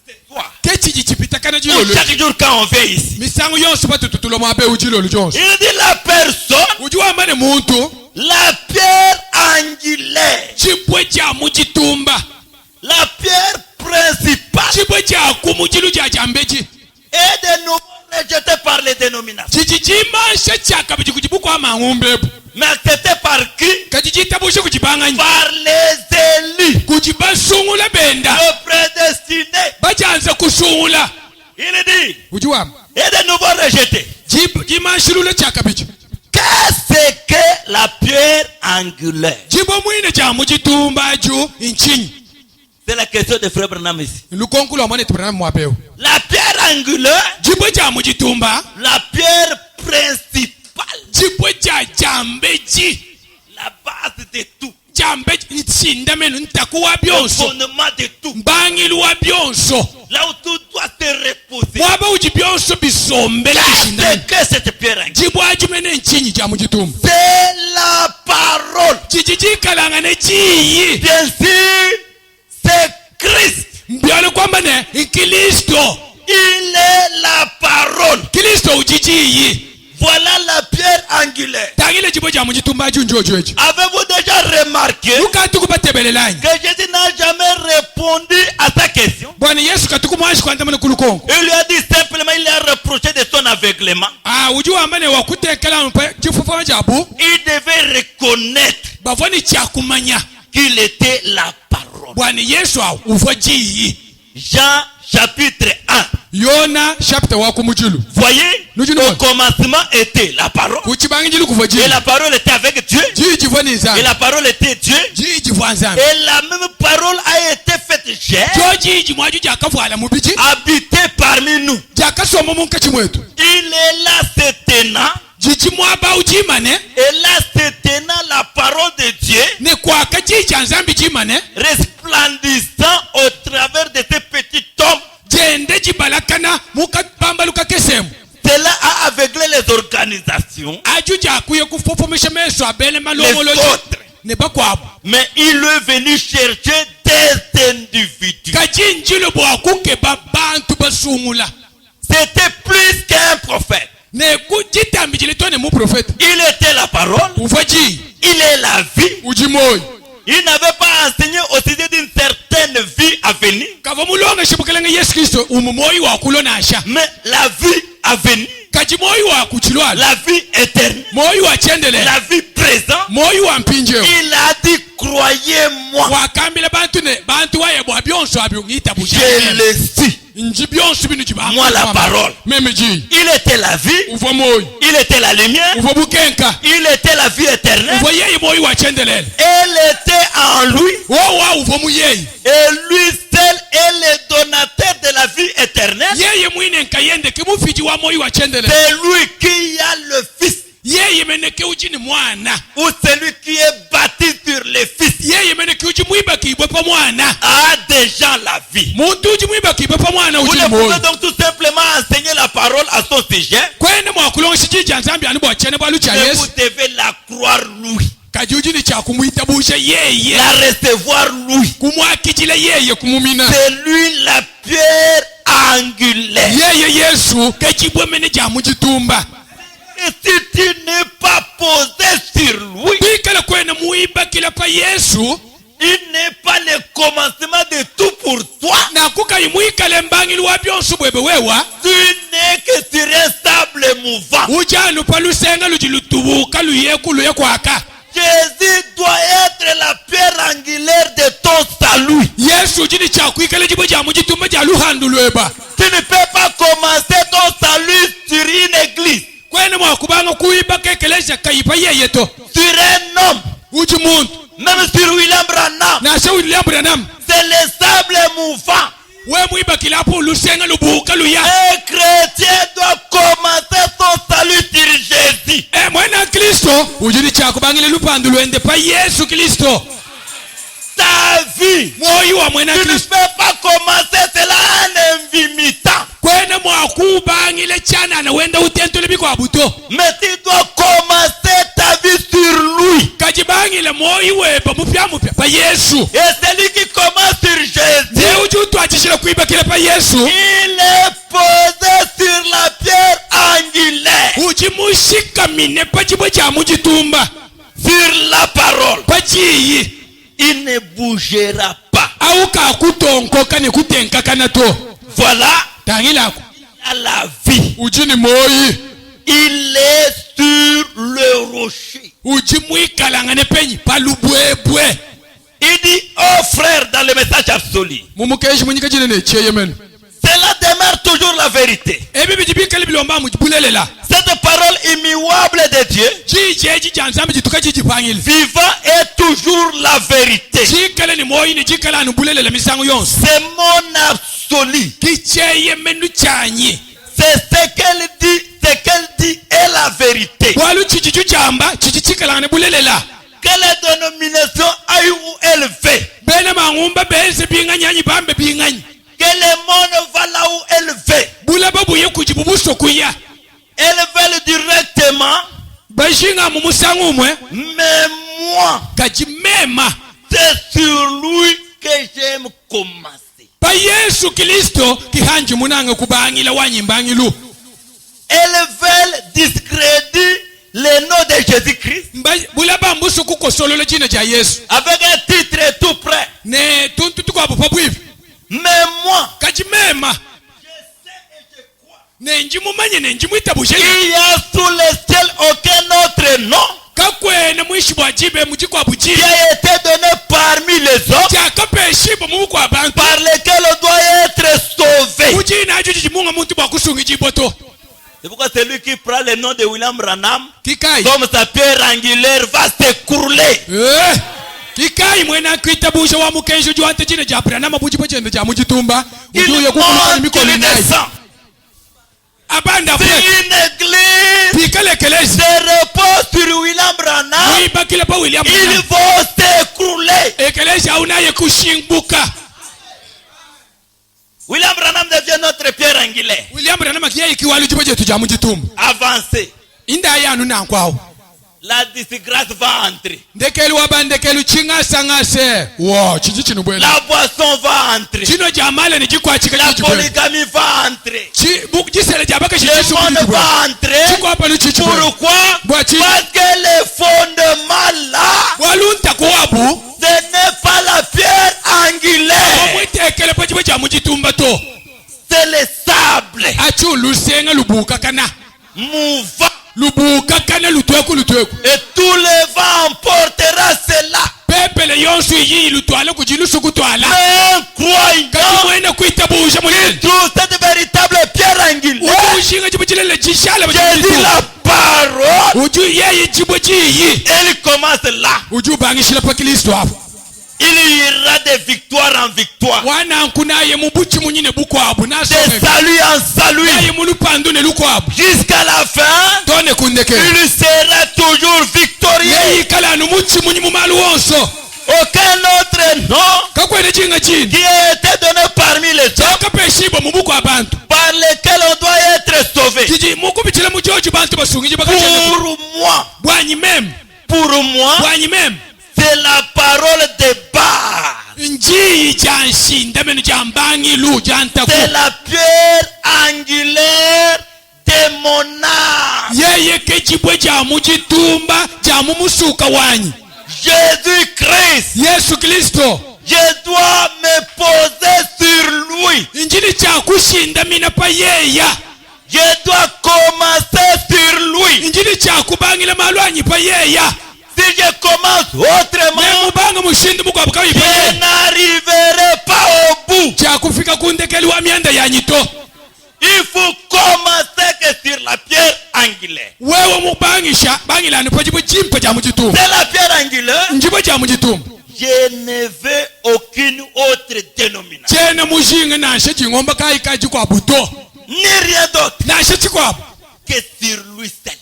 ce soir. Kechi jichipita kana Ou jilo. chaque jour quand on vient ici. Misango yonso patu tutulo mwabe ujilo lujonso. Il dit la personne. Ujua mane muntu. La pierre angulaire. Chipwe cha muchitumba. La pierre principale. Chipwe cha kumuchilu cha jambeji. Et de nouveau rejeté par les dénominations. Chichichima shachaka bichikujibu kwa mangumbebu. Mais accepté par qui? Kachichitabusha kuchibanganya. Par les élus. Kuchibasungula benda. Le prédestiné. Bachanza kusungula. Il dit. Ujua. Et de nouveau rejeté. Jimashulule chaka bichi. Qu'est-ce que la pierre angulaire? Jibo mwine cha muchitumba ju inchinyi. C'est la question de Frère Branham ici. Lukonkulu wa mwane Branham mwapeo. La pierre angulaire. Jibo cha muchitumba. La pierre principale. Jibo cha jambeji. La base de tout. Jambeji ntsindamenu ntakuwa Le byonso. fondement de tout. Mbangilu wa byonso. Là où tout doit se reposer. Mwaba uji byonso bisombele Qu'est-ce bishindamenu. que cette pierre angulaire? Jibo ajumene nchinyi cha muchitumba. C'est la parole. Chichichikalanga ne chiyi. Bien sûr, c'est Christ. Mbiano kwamba ne Kristo. Il est la parole. Kristo uchichiyi. Voilà la pierre angulaire. Tangile jibo cha muchitumba ju njojo echi. Avez-vous déjà remarqué Lukatu kupatebelelanya. que Jésus n'a jamais répondu à sa question? Bwana Yesu katukumwashi kwanda mene kulukongo. Il lui a dit simplement, il lui a reproché de son aveuglement. Ujua mane wakutekela mpa chifufa jabu. Il devait reconnaître Bavoni cha kumanya. qu'il était la parole. Bwana Yesu uva jiyi. Jean chapitre 1. Yona chapter wa kumujilu. Voyez, Nous disons- au commencement était la parole. Kuchibangijilu kuva Et jiyi. la parole était avec Dieu. Jiyi jivani Et nzambi. la parole était Dieu. Jiyi jivwa nzambi. Et la même parole a été faite chair, Jo jiyi jimwaju jakavwala mubiji. habité parmi nous. Jakasoma munka chimwetu. Il est là se tenant. Jiji mwaba ujimane. Et là se tenant la parole de Dieu, Ne kwaka jiyi cha nzambi jimane. resplendissant au travers de ces petits tombes. Jende jibalakana muka pambaluka kesemu. Cela a aveuglé les organisations, Aju jakuye kufufumesha meso abele les malomoloji. autres. Ne bakwabo. Mais il est venu chercher des individus. Kajinjilo bwa kukeba bantu basungula. C'était plus qu'un prophète. Ne kujitambi jilitone mu prophète. Il était la parole. Uvaji. Il est la vie. Ujimoy. Il n'avait pas enseigné au sujet d'une certaine vie à venir. Kava mulonga shibukelanga Yesu Kristo umumoyi wa kulonasha. Mais la vie à venir. la vie éternelle, la vie présente. Il a dit croyez-moi. Je le suis. Moi la parole. Il était la vie. Il était la lumière. Il était la vie éternelle. Elle était en lui. Et lui seul est le donateur de la vie éternelle. C'est lui qui a le Fils. Ou celui qui est bâti sur le Fils a déjà la vie. Vous ne pouvez donc tout simplement enseigner la parole à son sujet. Mais vous devez la croire lui, la recevoir lui. C'est lui la pierre angulaire. Et si tu n'es pas posé sur lui, il n'est pas le commencement de tout pour toi. Tu n'es que sur un sable mouvant. Jésus doit être la pierre angulaire de ton salut. Tu ne peux pas commencer ton salut sur une église, sur un homme, même sur William Branham. C'est le sable mouvant. Un chrétien doit commencer son salut sur Jésus. Ta vie, tu ne peux pas commencer cela en imitant. Mais tu dois commencer ta vie sur lui. Et celui qui commence sur Jésus, il est posé sur la pierre angulaire, sur la parole. Il ne bougera pas. Voilà, il a la vie. Il est sur le rocher. Il dit, oh frère, dans le message absolu, cela demeure toujours la vérité. Cette parole immuable de Dieu, vivant est toujours la vérité. C'est mon absolu. C'est ce qu'elle dit est la vérité. Quelle dénomination aille ou élevée, que le monde va là où elle veut. Elle veut directement. Mais moi, c'est sur lui que j'aime commencer. Elle veut discréditer le nom de Jésus-Christ avec un titre tout près. Mais moi, je sais et je crois qu'il y a sous le ciel aucun autre nom qui a été donné parmi les autres par lequel on doit être sauvé. C'est pourquoi celui qui prend le nom de William Branham comme sa pierre angulaire va s'écrouler. Il manque descend. C'est une église se repose sur William Branham, ils vont s'écrouler. William Branham devient notre pierre angulaire. Avancez. La disgrâce va entrer. La boisson va entrer. La polygamie va entrer. Le monde va entrer. Pourquoi? Parce que le fondement là, ce n'est pas la pierre angulaire. C'est le sable. Et tout le vent emportera cela. Mais un croyant qui trouve cette véritable pierre angulaire, Jésus la parole, elle commence là. Il ira de victoire en victoire, de salut en salut, jusqu'à la fin. Il sera toujours victorieux. Aucun autre nom qui a été donné parmi les hommes par lesquels on doit être sauvé. Pour moi, c'est la parole de base. C'est la pierre angulaire de mon âme. Jésus-Christ. Je dois me poser sur lui. Je dois commencer sur lui. Si je commence autrement, je n'arriverai pas au bout. Il faut commencer que sur la pierre angulaire. C'est la pierre angulaire. Je ne veux aucune autre dénomination. Ni rien d'autre que sur lui seul.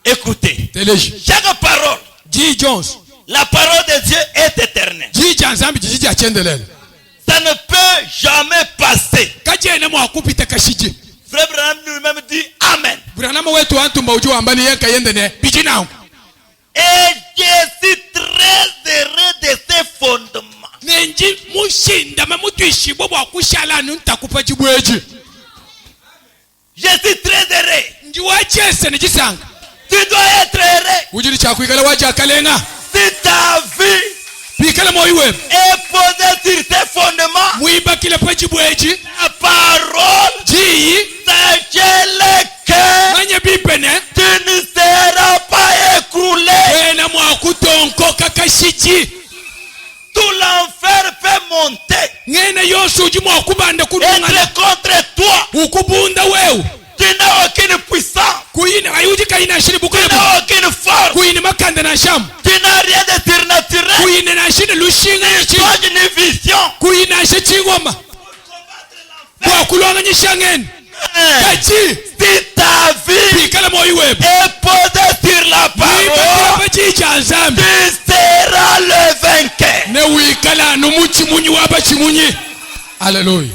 Écoutez, chaque parole, la parole de Dieu est éternelle. Ça ne peut jamais passer. Frère Branham lui-même dit Amen. Et je suis très heureux de ces fondements. Je suis très heureux. Tu dois être heureux. Si ta vie est posée sur ces fondements, la parole, sachez-le que tu ne seras pas écroulé. Tout l'enfer peut monter, être contre toi. Tu n'as aucune puissance, tu n'as aucune force, tu n'as rien de surnaturel, tu n'as une vision. Si ta vie est posée sur la parole, tu seras le vainqueur. Alléluia.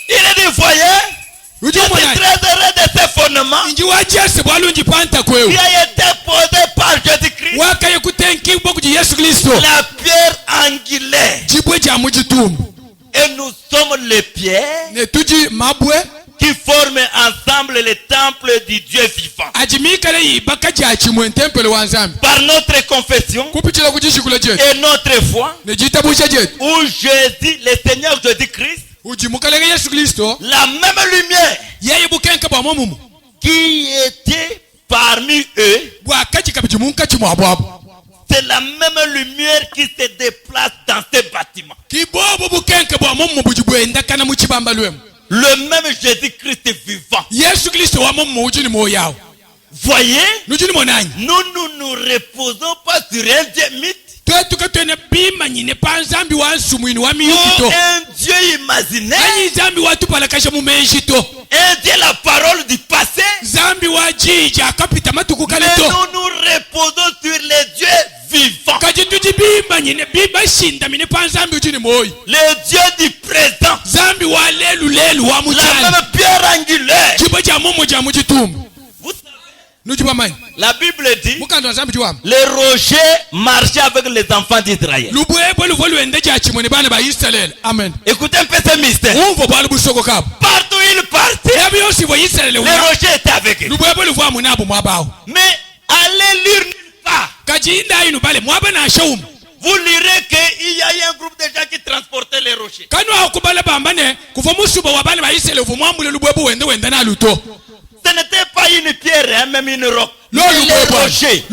Il est dit, voyez, je suis très heureux de ces fondements qui a été posé par Jésus-Christ, la pierre angulaire. Et nous sommes les pierres qui forment ensemble le temple du Dieu vivant. Par notre confession et notre foi, où Jésus, le Seigneur Jésus-Christ, la même lumière qui était parmi eux, c'est la même lumière qui se déplace dans ces bâtiments. Le même Jésus-Christ vivant. Voyez, nous ne nous reposons pas sur un Dieu mythe ou un Dieu imaginaire, un Dieu la parole du passé, mais nous nous reposons sur les dieux vivants, le Dieu du présent, la même pierre angulaire. La Bible dit, les rochers marchaient avec les enfants d'Israël. Écoutez un peu ce mystère. Partout ils partaient, les rochers étaient avec eux. Mais allez lire nulle part. Vous lirez qu'il y a eu un groupe de gens qui transportaient les rochers. Ce n'était pas une pierre, même une roche. Le rocher.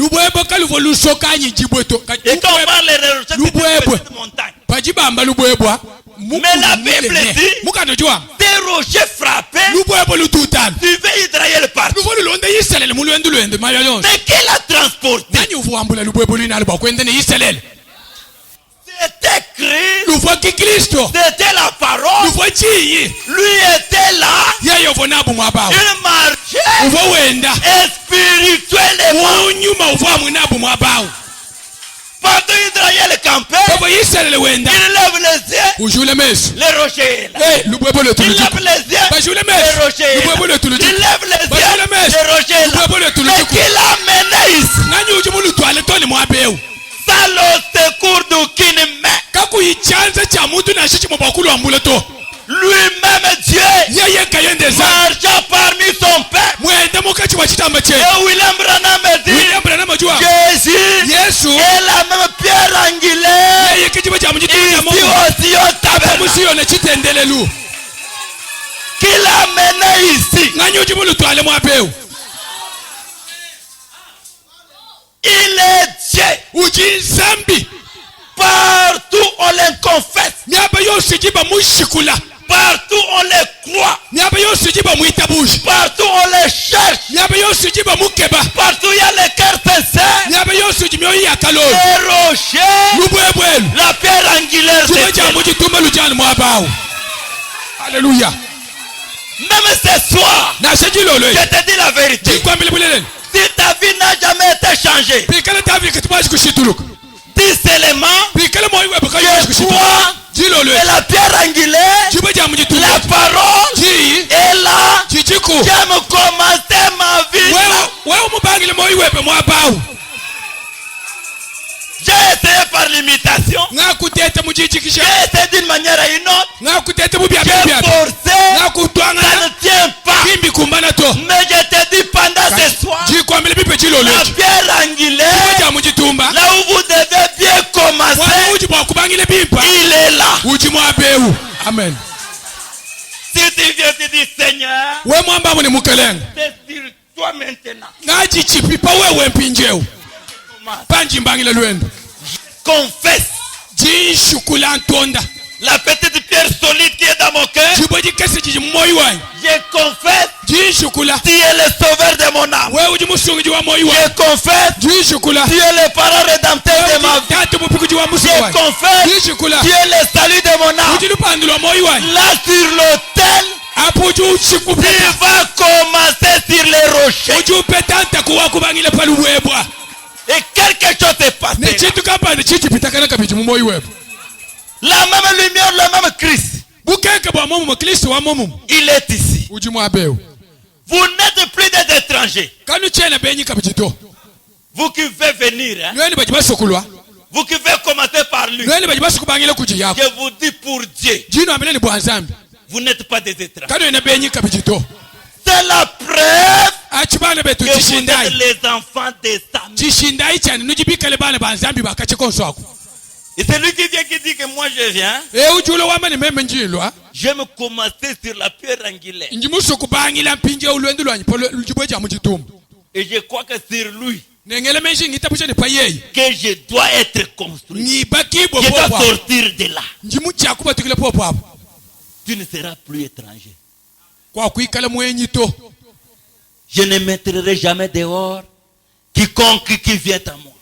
Et quand on parle des rochers, c'est une petite montagne. Mais la Bible dit, des rochers frappés, suivaient Israël partout. Mais qui l'a transporté? C'était Christ. C'était la parole. Lui était là. Il marchait spirituellement. Partout Israël campait. Il lève les yeux. Les rochers. Il lève les yeux. Les rochers. Il lève les yeux. Les rochers. Mais qui l'a mené ici? Ça le secours d'aucune main. Lui-même Dieu marcha parmi son peuple. Et William Branham dit, Jésus est la même pierre angulaire ici aussi au tabernacle. Qui l'a mené ici? Il est Dieu. Partout on les confesse. Partout on les croit. Partout on les cherche. Partout il y a les cœurs sincères. Les rochers. La pierre angulaire. Alléluia. Même ce soir, je te dis la vérité. Si ta vie n'a jamais été changée, dis seulement que toi et la pierre angulaire, la parole est là. J'aime commencer ma vie. J'ai essayé par l'imitation. J'ai essayé d'une manière à une autre. J'ai forcé. Ça ne tient pas. Mais je te dis pendant ce soir, la pierre angulaire, là où vous devez bien commencer, il est là. Amen. Si tu viens te dire Seigneur, c'est sur toi maintenant. Confesse la petite pierre solide qui est dans mon cœur. Je confesse, tu es le sauveur de mon âme. Je confesse, tu es le parent rédempteur de ma vie. Je confesse, tu es le salut de mon âme. Là sur l'autel, tu vas commencer sur les rochers. Et quelque chose est passé. La même lumière, le même Christ. Il est ici. Vous n'êtes plus des étrangers. Vous qui devez venir, hein? Vous qui devez commencer par lui. Je vous dis pour Dieu, vous n'êtes pas des étrangers. C'est la preuve que vous êtes les enfants des amis. Et c'est lui qui vient qui dit que moi je viens. Je me commencer sur la pierre angulaire. Et je crois que sur lui que je dois être construit. Je dois sortir de là. Tu ne seras plus étranger. Je ne mettrai jamais dehors quiconque qui vient à moi.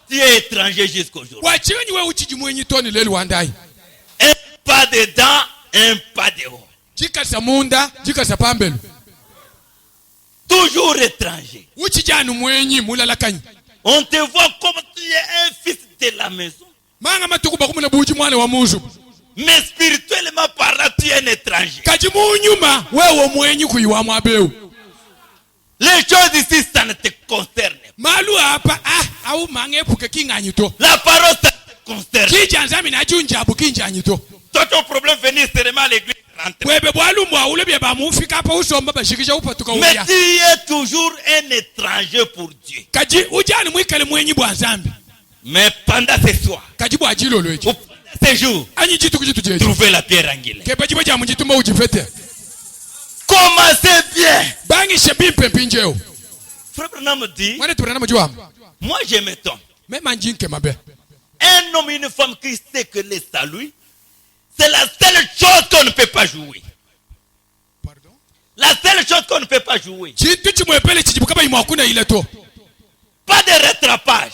Tu es étranger jusqu'aujourd'hui. Un pas dedans, un pas dehors. Toujours étranger. On te voit comme tu es un fils de la maison. Mais spirituellement parlant, tu es un étranger. Les choses ici, ça ne te concerne pas. La parole, ça te concerne. Toi, ton problème, venir seulement à l'église. Mais tu es toujours un étranger pour Dieu. Mais pendant ce soir, ces jours, trouvez la pierre angulaire. Commencez bien. Frère Branham dit, moi je m'étonne. Un homme et une femme qui sait que les saluts, c'est la seule chose qu'on ne peut pas jouer. Pardon? La seule chose qu'on ne peut pas jouer. Pas de rattrapage.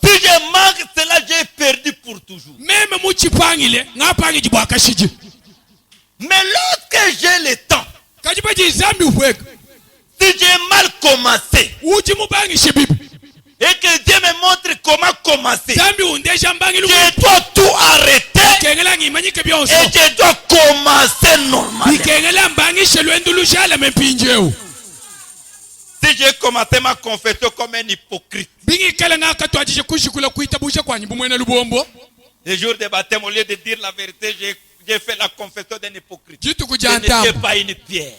Si je manque cela, j'ai perdu pour toujours. Mais lorsque j'ai le temps, si j'ai mal commencé, et que Dieu me montre comment commencer, je dois tout arrêter et je dois commencer normalement. Si j'ai commencé ma confession comme un hypocrite, le jour de baptême, au lieu de dire la vérité, j'ai fait la confession d'un hypocrite. Je n'étais pas une pierre.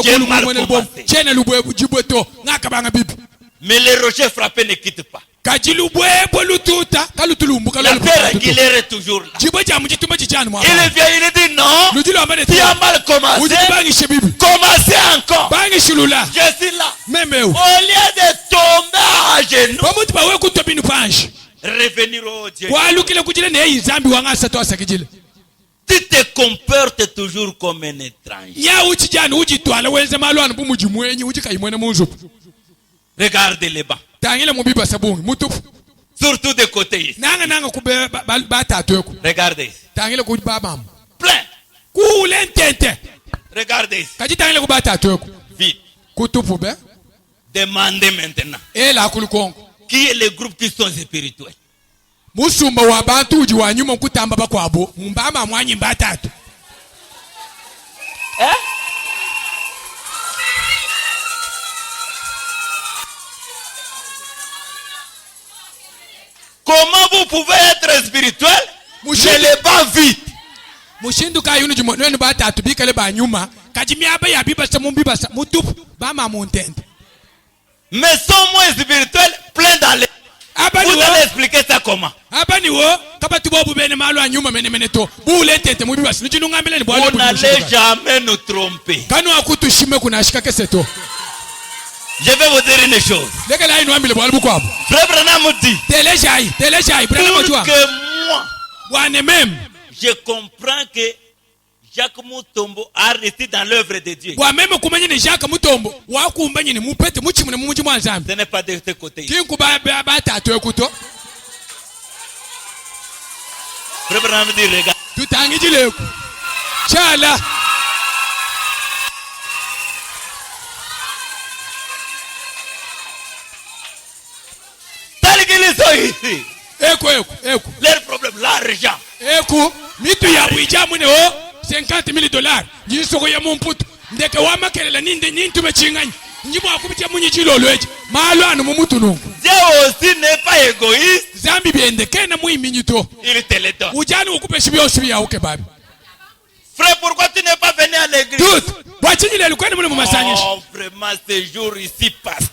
J'ai mal commencé. Mais les rochers frappés ne quittent pas. La pierre angulaire est toujours là. Il vient, il dit non, tu as mal commencé. Commencez encore. Je suis là. Au lieu de tomber à genoux, revenir au Dieu. Tu te comportes toujours comme un étranger. Regardez les bancs. Surtout de côté. Regardez. Plein. Regardez. Vite. Demandez maintenant. Qui est le groupe qui sont spirituels? Hein? Comment vous pouvez être spirituel? Je les bats vite. Mais sont moins spirituels, plein d'aller. Vous allez expliquer ça comment? Vous n'allez jamais nous tromper. Je vais vous dire une chose. Frère Branham dit que moi, je comprends que Jacques Mutombo a resté dans l'œuvre de Dieu. Ce n'est pas de ce côté. Frère Branham dit regarde. Ils sont ici. Leur problème, l'argent. 50,000 Dieu aussi n'est pas égoïste. Il te le donne. Frère, pourquoi tu n'es pas venu à l'église? Oh, vraiment, ce jour ici, pasteur.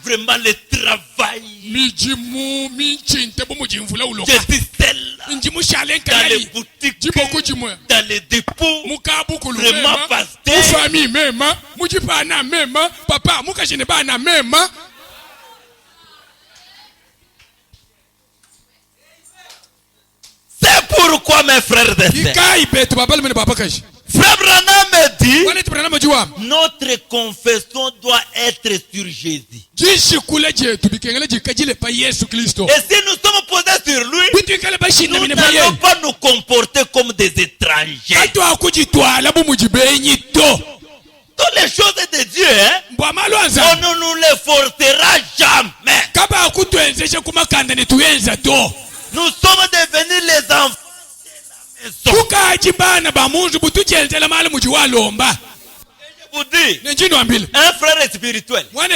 Vraiment, le travail. Je suis celle-là. Dans les boutiques, dans les dépôts. Vraiment, pasteur. C'est pourquoi mes frères et sœurs, Frère Branham me dit, notre confession doit être sur Jésus. Et si nous sommes posés sur lui, nous n'allons pas nous comporter comme des étrangers. Toutes les choses de Dieu, on ne nous les forcera jamais. Nous sommes devenus les enfants. Je vous dis, un frère spirituel, quand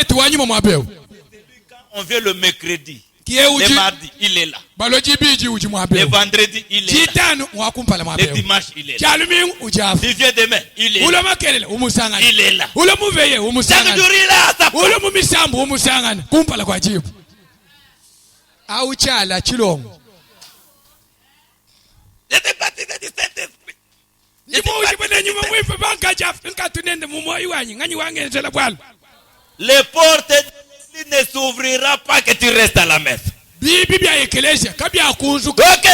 on vient le mercredi, Le mardi, il est là. Le vendredi, il est là. Le dimanche, il est là. Si vient demain, il est là. Il est là. Chaque jour, il est là à sa les portes ne s'ouvrira pas que tu restes à la messe. Ok,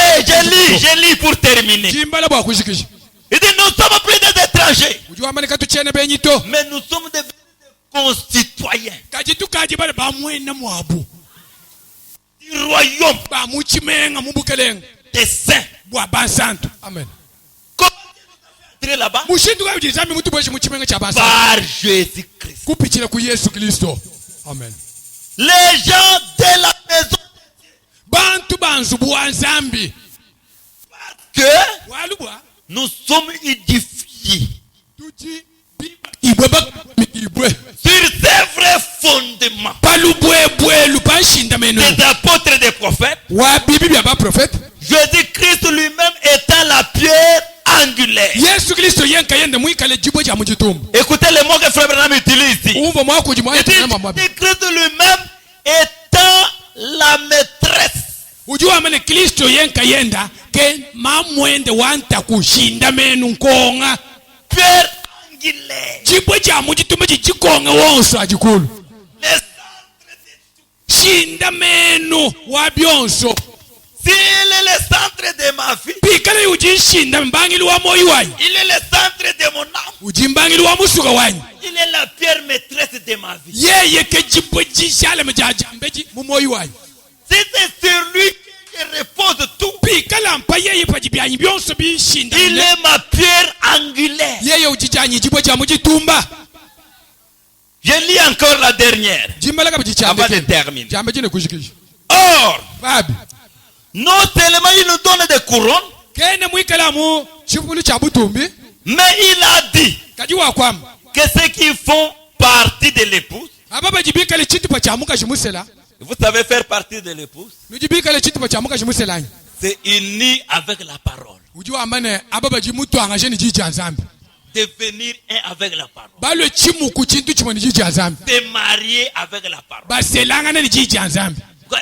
je lis pour terminer. Il dit, nous sommes plus des étrangers, mais nous sommes des concitoyens du royaume des saints. Amen. Comment entrer là-bas? Par Jésus-Christ. Amen. Les gens de la maison que nous sommes édifiés sur ces vrais fondements des apôtres et des prophètes, Jésus-Christ lui-même étant la pierre angulaire. Écoutez les mots que Frère Branham utilise ici. Jésus-Christ lui-même étant la maîtresse. Pierre angulaire. S'il est le centre de ma vie, il est le centre de mon âme, il est la pierre maîtresse de ma vie. Si c'est sur lui que je repose tout, il est ma pierre angulaire. Je lis encore la dernière avant de terminer. Or, non seulement il nous donne des couronnes, mais il a dit que ceux qui font partie de l'épouse, vous savez faire partie de l'épouse, c'est uni avec la parole. Devenir un avec la parole. Se marier avec la parole.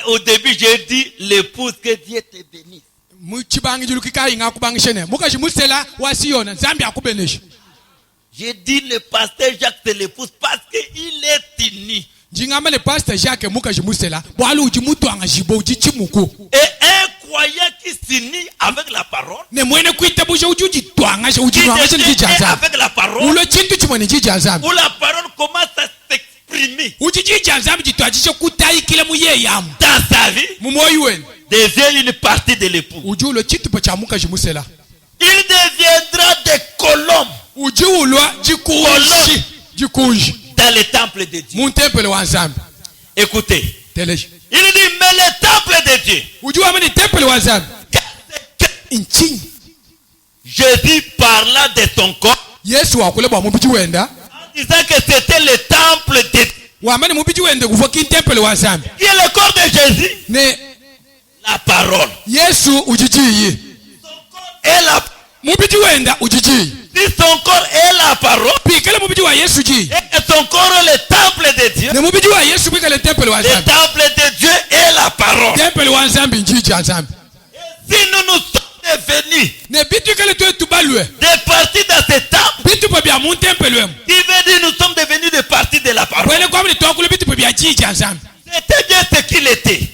Au début, j'ai dit l'épouse, que Dieu te bénisse. J'ai dit le pasteur Jacques, c'est l'épouse parce qu'il est uni. Et un croyant qui s'unit avec la parole, qui devient avec la parole, où la parole commence à s'exprimer dans sa vie, devient une partie de l'époux. Il deviendra des colombes dans le temple de Dieu. Écoutez, il dit, mais le temple de Dieu, Jésus parla de son corps en disant que c'était le temple de Dieu. Qui est le corps de Jésus? La parole. Son corps est la parole. Si son corps est la parole, et son corps est le temple de Dieu, le temple de Dieu est la parole. Si nous nous sommes devenus des parties dans ce temple, qui veut dire nous sommes devenus des parties de la parole. C'était bien ce qu'il était.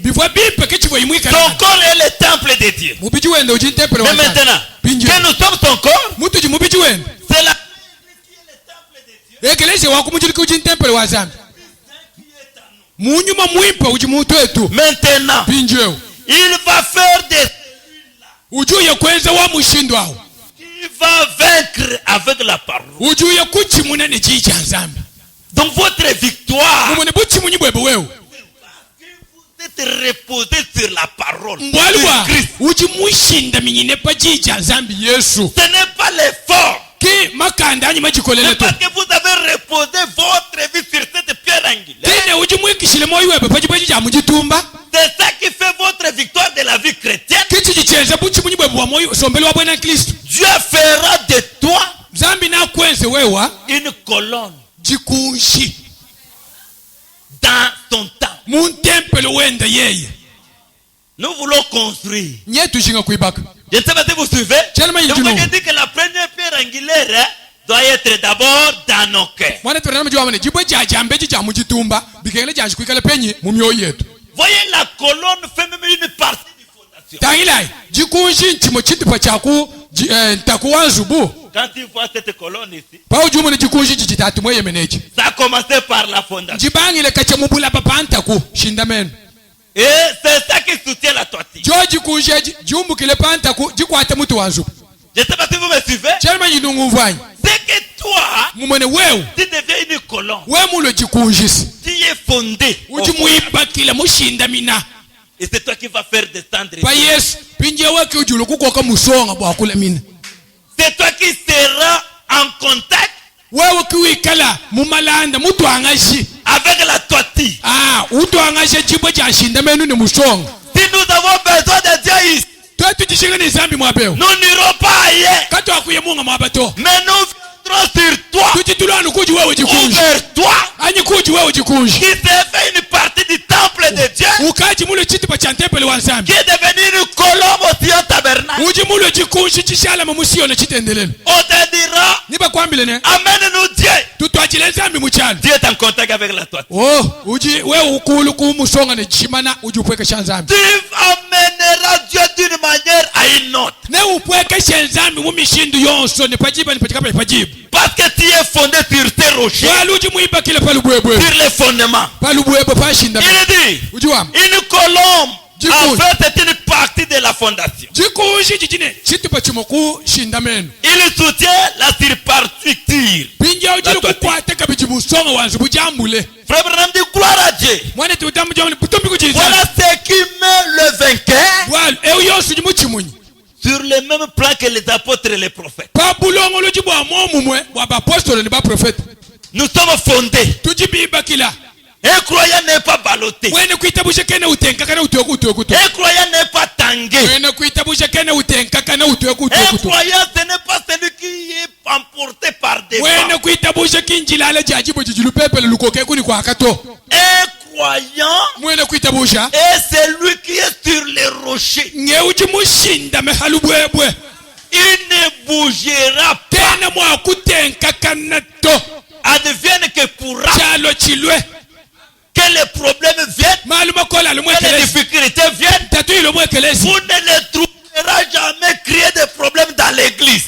Son corps est le temple de Dieu. Mais maintenant, que nous sommes son corps, c'est la église qui est le temple de Dieu. Maintenant, il va faire des cellules-là. Il va vaincre avec la parole. Donc votre victoire, êtes reposé sur la parole de Christ. Ce n'est pas l'effort. C'est parce que vous avez reposé votre vie sur cette pierre angulaire ça qui fait votre victoire de la vie chrétienne. Dieu fera de toi une colonne dans son temps. Nous voulons construire. Je ne sais pas si vous suivez. Donc je dis que la première pierre angulaire doit être d'abord dans nos cœurs. Voyez, la colonne fait même une partie du fondation. Quand tu vois cette colonne ici, ça a commencé par la fondation. Et c'est ça qui soutient la toiture. Je ne sais pas si vous me suivez. C'est que toi, tu deviens une colonne. Tu es fondé. Et c'est toi qui vas faire descendre. C'est toi qui seras en contact avec la toiture. Si nous avons besoin de Dieu ici, nous n'irons pas ailleurs. Mais nous viendrons sur toi. Vers toi. Qui s'est fait une partie du temple de Dieu. Qui est devenu une colombe aussi au tabernacle. On te dira, amène-nous Dieu. Dieu est en contact avec la toiture. Tu amèneras Dieu d'une manière à une autre. Parce que tu es fondé sur tes rochers. Sur les fondements. Il dit, une colombe, en fait, c'est une partie de la fondation. Il soutient la superstructure. Frère Branham dit gloire à Dieu. Voilà ce qui met le vainqueur sur le même plan que les apôtres et les prophètes. Nous sommes fondés. Un croyant n'est pas ballotté. Un croyant n'est pas tangué. Un croyant, ce n'est pas celui qui est emporté par des vents. Un croyant est celui qui est sur les rochers. Il ne bougera pas. Advienne que pourra. Que les problèmes viennent, que les difficultés viennent, vous ne les trouverez jamais créer des problèmes dans l'église.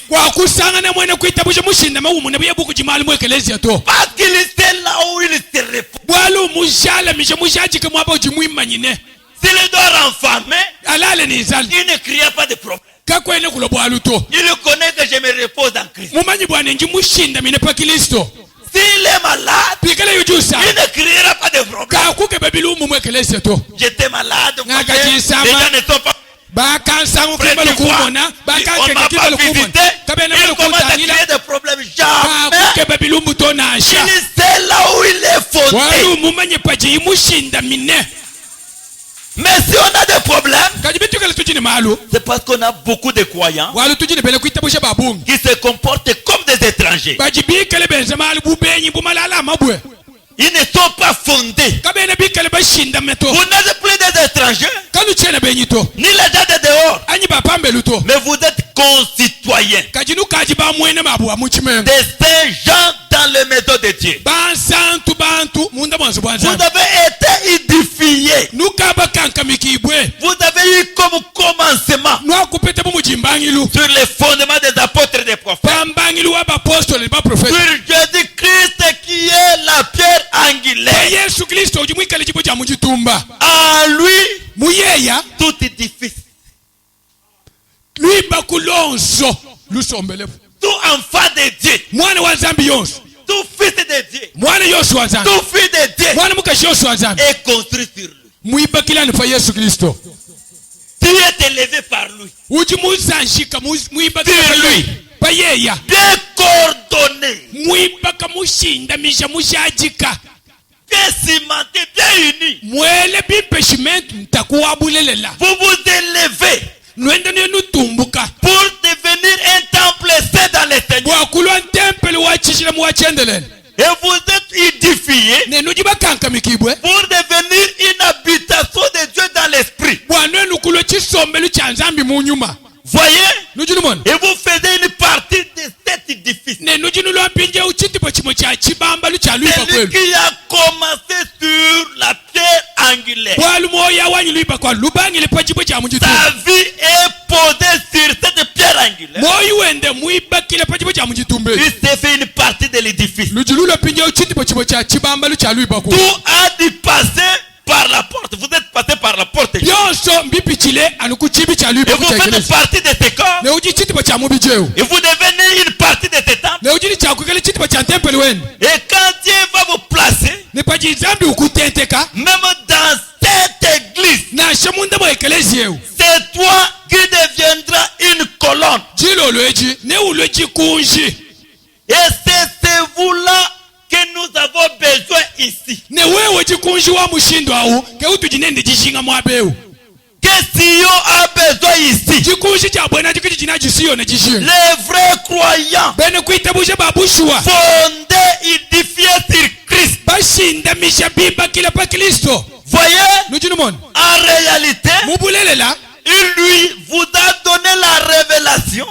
Parce qu'il était là où il se repose. S'il doit renfermer, il ne crée pas de problème. Il connaît que je me repose en Christ. S'il est malade, il ne criera pas de problème. J'étais malade, les gens ne sont pas prêts de voir. On ne m'a pas visité. Il commence à créer des problèmes. Jamais. C'est là où il est fondé. Mais si on a des problèmes, c'est parce qu'on a beaucoup de croyants qui se comportent comme des étrangers. Ils ne sont pas fondés. Vous n'êtes plus des étrangers, ni les gens de dehors, mais vous êtes concitoyens des saints gens dans le maison de Dieu. Vous avez été édifiés. Vous avez eu comme commencement sur les fondements des apôtres et des prophètes, sur Jésus-Christ qui est la pierre angulaire. À lui, tout édifice, tout enfant de Dieu, tout fils de Dieu, tout fils de Dieu est construit sur lui. Tu es élevé par lui. Sur lui. Bien coordonné. bien cimenté, bien uni. Vous Vous élevez pour devenir un temple saint dans les Seigneurs. Et vous êtes édifiés pour devenir une habitation de Dieu dans l'esprit. Voyez? Et vous faisiez une partie de cet édifice. Celui qui a commencé sur la pierre angulaire. Sa vie est posée sur cette pierre angulaire. Il s'est fait une partie de l'édifice. Tout a dû passer par la porte. Vous êtes passé par la porte. Et vous faites partie de ce corps. Et vous devenez une partie de ce temple. Et quand Dieu va vous placer, même dans cette église, c'est toi qui deviendras une colonne. Et c'est vous-là que nous avons besoin ici. Que Sion a besoin ici. Les vrais croyants fondés, édifiés sur Christ. Voyez, en réalité, il lui vous a donné la révélation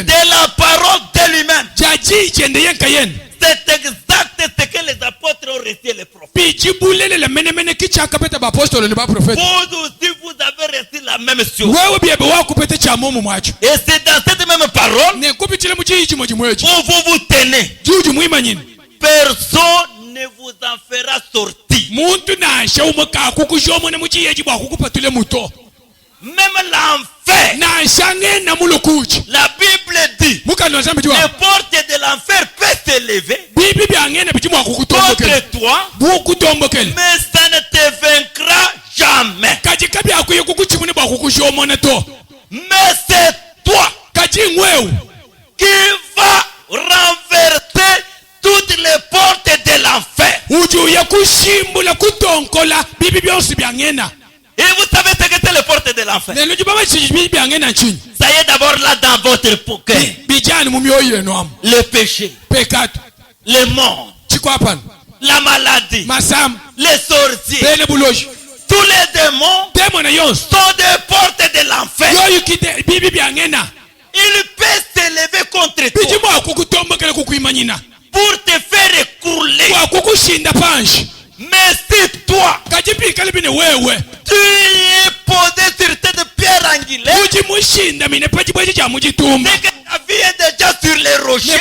de la parole de lui-même. C'est exact ce que les apôtres ont reçu les prophètes. Vous aussi, vous avez reçu la même chose. Et c'est dans cette même parole où vous vous tenez. Personne ne vous en fera sortir. Même l'enfer. La Bible dit les portes de l'enfer peuvent s'élever contre toi, mais ça ne te vaincra jamais. Mais c'est toi qui va renverser toutes les portes de l'enfer. Et vous savez ce que c'est les portes de l'enfer? Ça y est d'abord là dans votre pocket. Le péché, les morts, la maladie, les sorciers, tous les démons sont des portes de l'enfer. Il peut s'élever contre toi pour te faire écrouler. Mais si toi, tu es posé sur cette pierre angulaire, c'est que ta vie est déjà sur les rochers.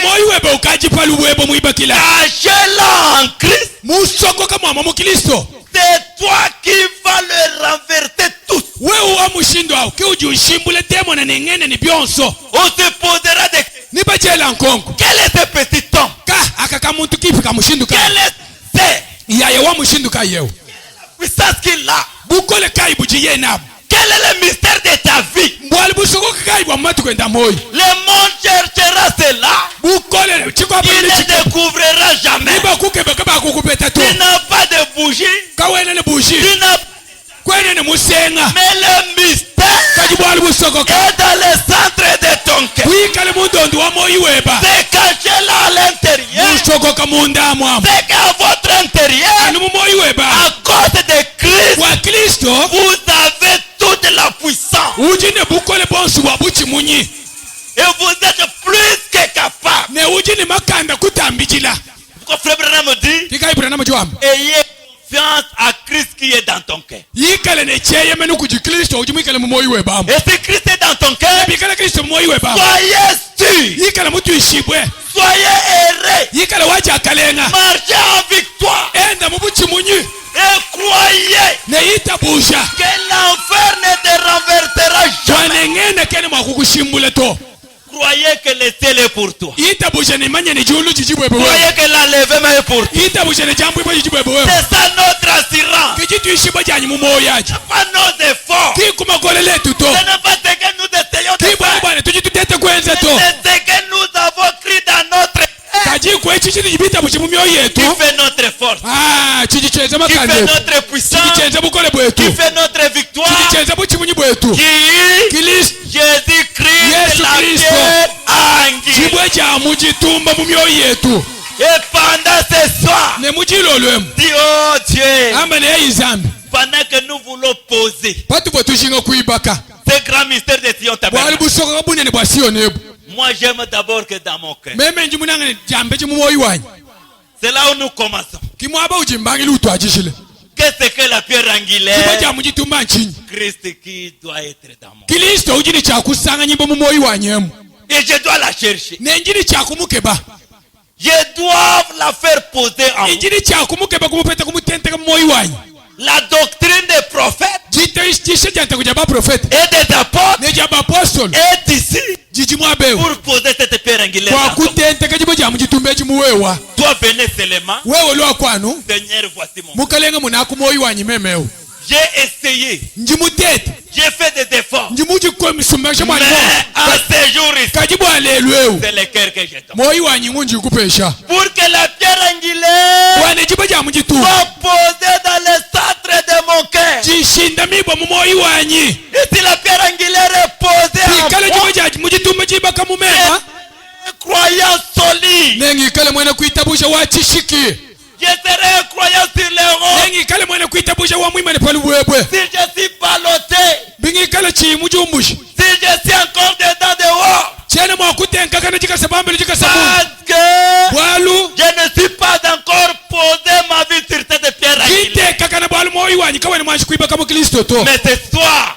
Caché là en Christ, c'est toi qui vas le renverser tous. On se posera des questions. Quel est ce petit homme? Quel est la puissance qu'il a? Quel est le mystère de ta vie? Le monde cherchera cela. Il ne découvrira jamais. Tu n'as pas de bougie. Tu n'as... Mais le mystère est dans le centre de ton cœur. C'est caché là à l'intérieur. C'est qu'à votre intérieur, à cause de Christ, vous avez toute la puissance. Et vous êtes plus que capable. Pourquoi Frère Branham dit, ayez confiance à Christ qui est dans ton cœur. Et si Christ est dans ton cœur, soyez sûr, soyez errés, marchez en victoire et croyez que l'enfer ne te renversera jamais. Croyez que le ciel est pour toi. Croyez que l'enlèvement est pour toi. C'est ça notre assurance. Ce n'est pas nos efforts. Ce n'est pas ce que nous essayons de faire. C'est ce que nous avons écrit dans notre cœur. qui fait notre force, qui fait notre puissance, qui fait notre victoire, qui Jésus-Christ la pierre angulaire. Et pendant ce soir, dis oh Dieu, pendant que nous voulons poser ce grand mystère de Sion Tabernacle, moi j'aime d'abord que dans mon cœur. C'est là où nous commençons. Qu'est-ce que la pierre angulaire? Christ qui doit être dans mon cœur. Et je dois la chercher. Je dois la faire poser en vous. La doctrine des prophètes et des apôtres est ici pour poser cette pierre angulaire. Toi venez seulement. Seigneur, voici mon cœur. J'ai essayé. J'ai fait des efforts. Mais à ce jour ici, c'est le cœur que j'ai tombé. Pour que la pierre angulaire soit posée dans le centre de mon cœur. Et si la pierre angulaire est posée en moi, croyant solide, je serai un croyant sur les ronds. Si je suis ballotté, si je suis encore dedans dehors, parce que je ne suis pas encore posé ma vie sur cette pierre angulaire. Mais ce soir,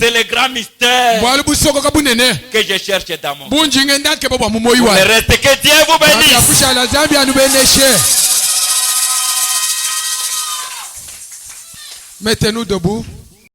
c'est le grand mystère que je cherche dans mon cœur. Le reste, que Dieu vous bénisse. Mettez-nous debout.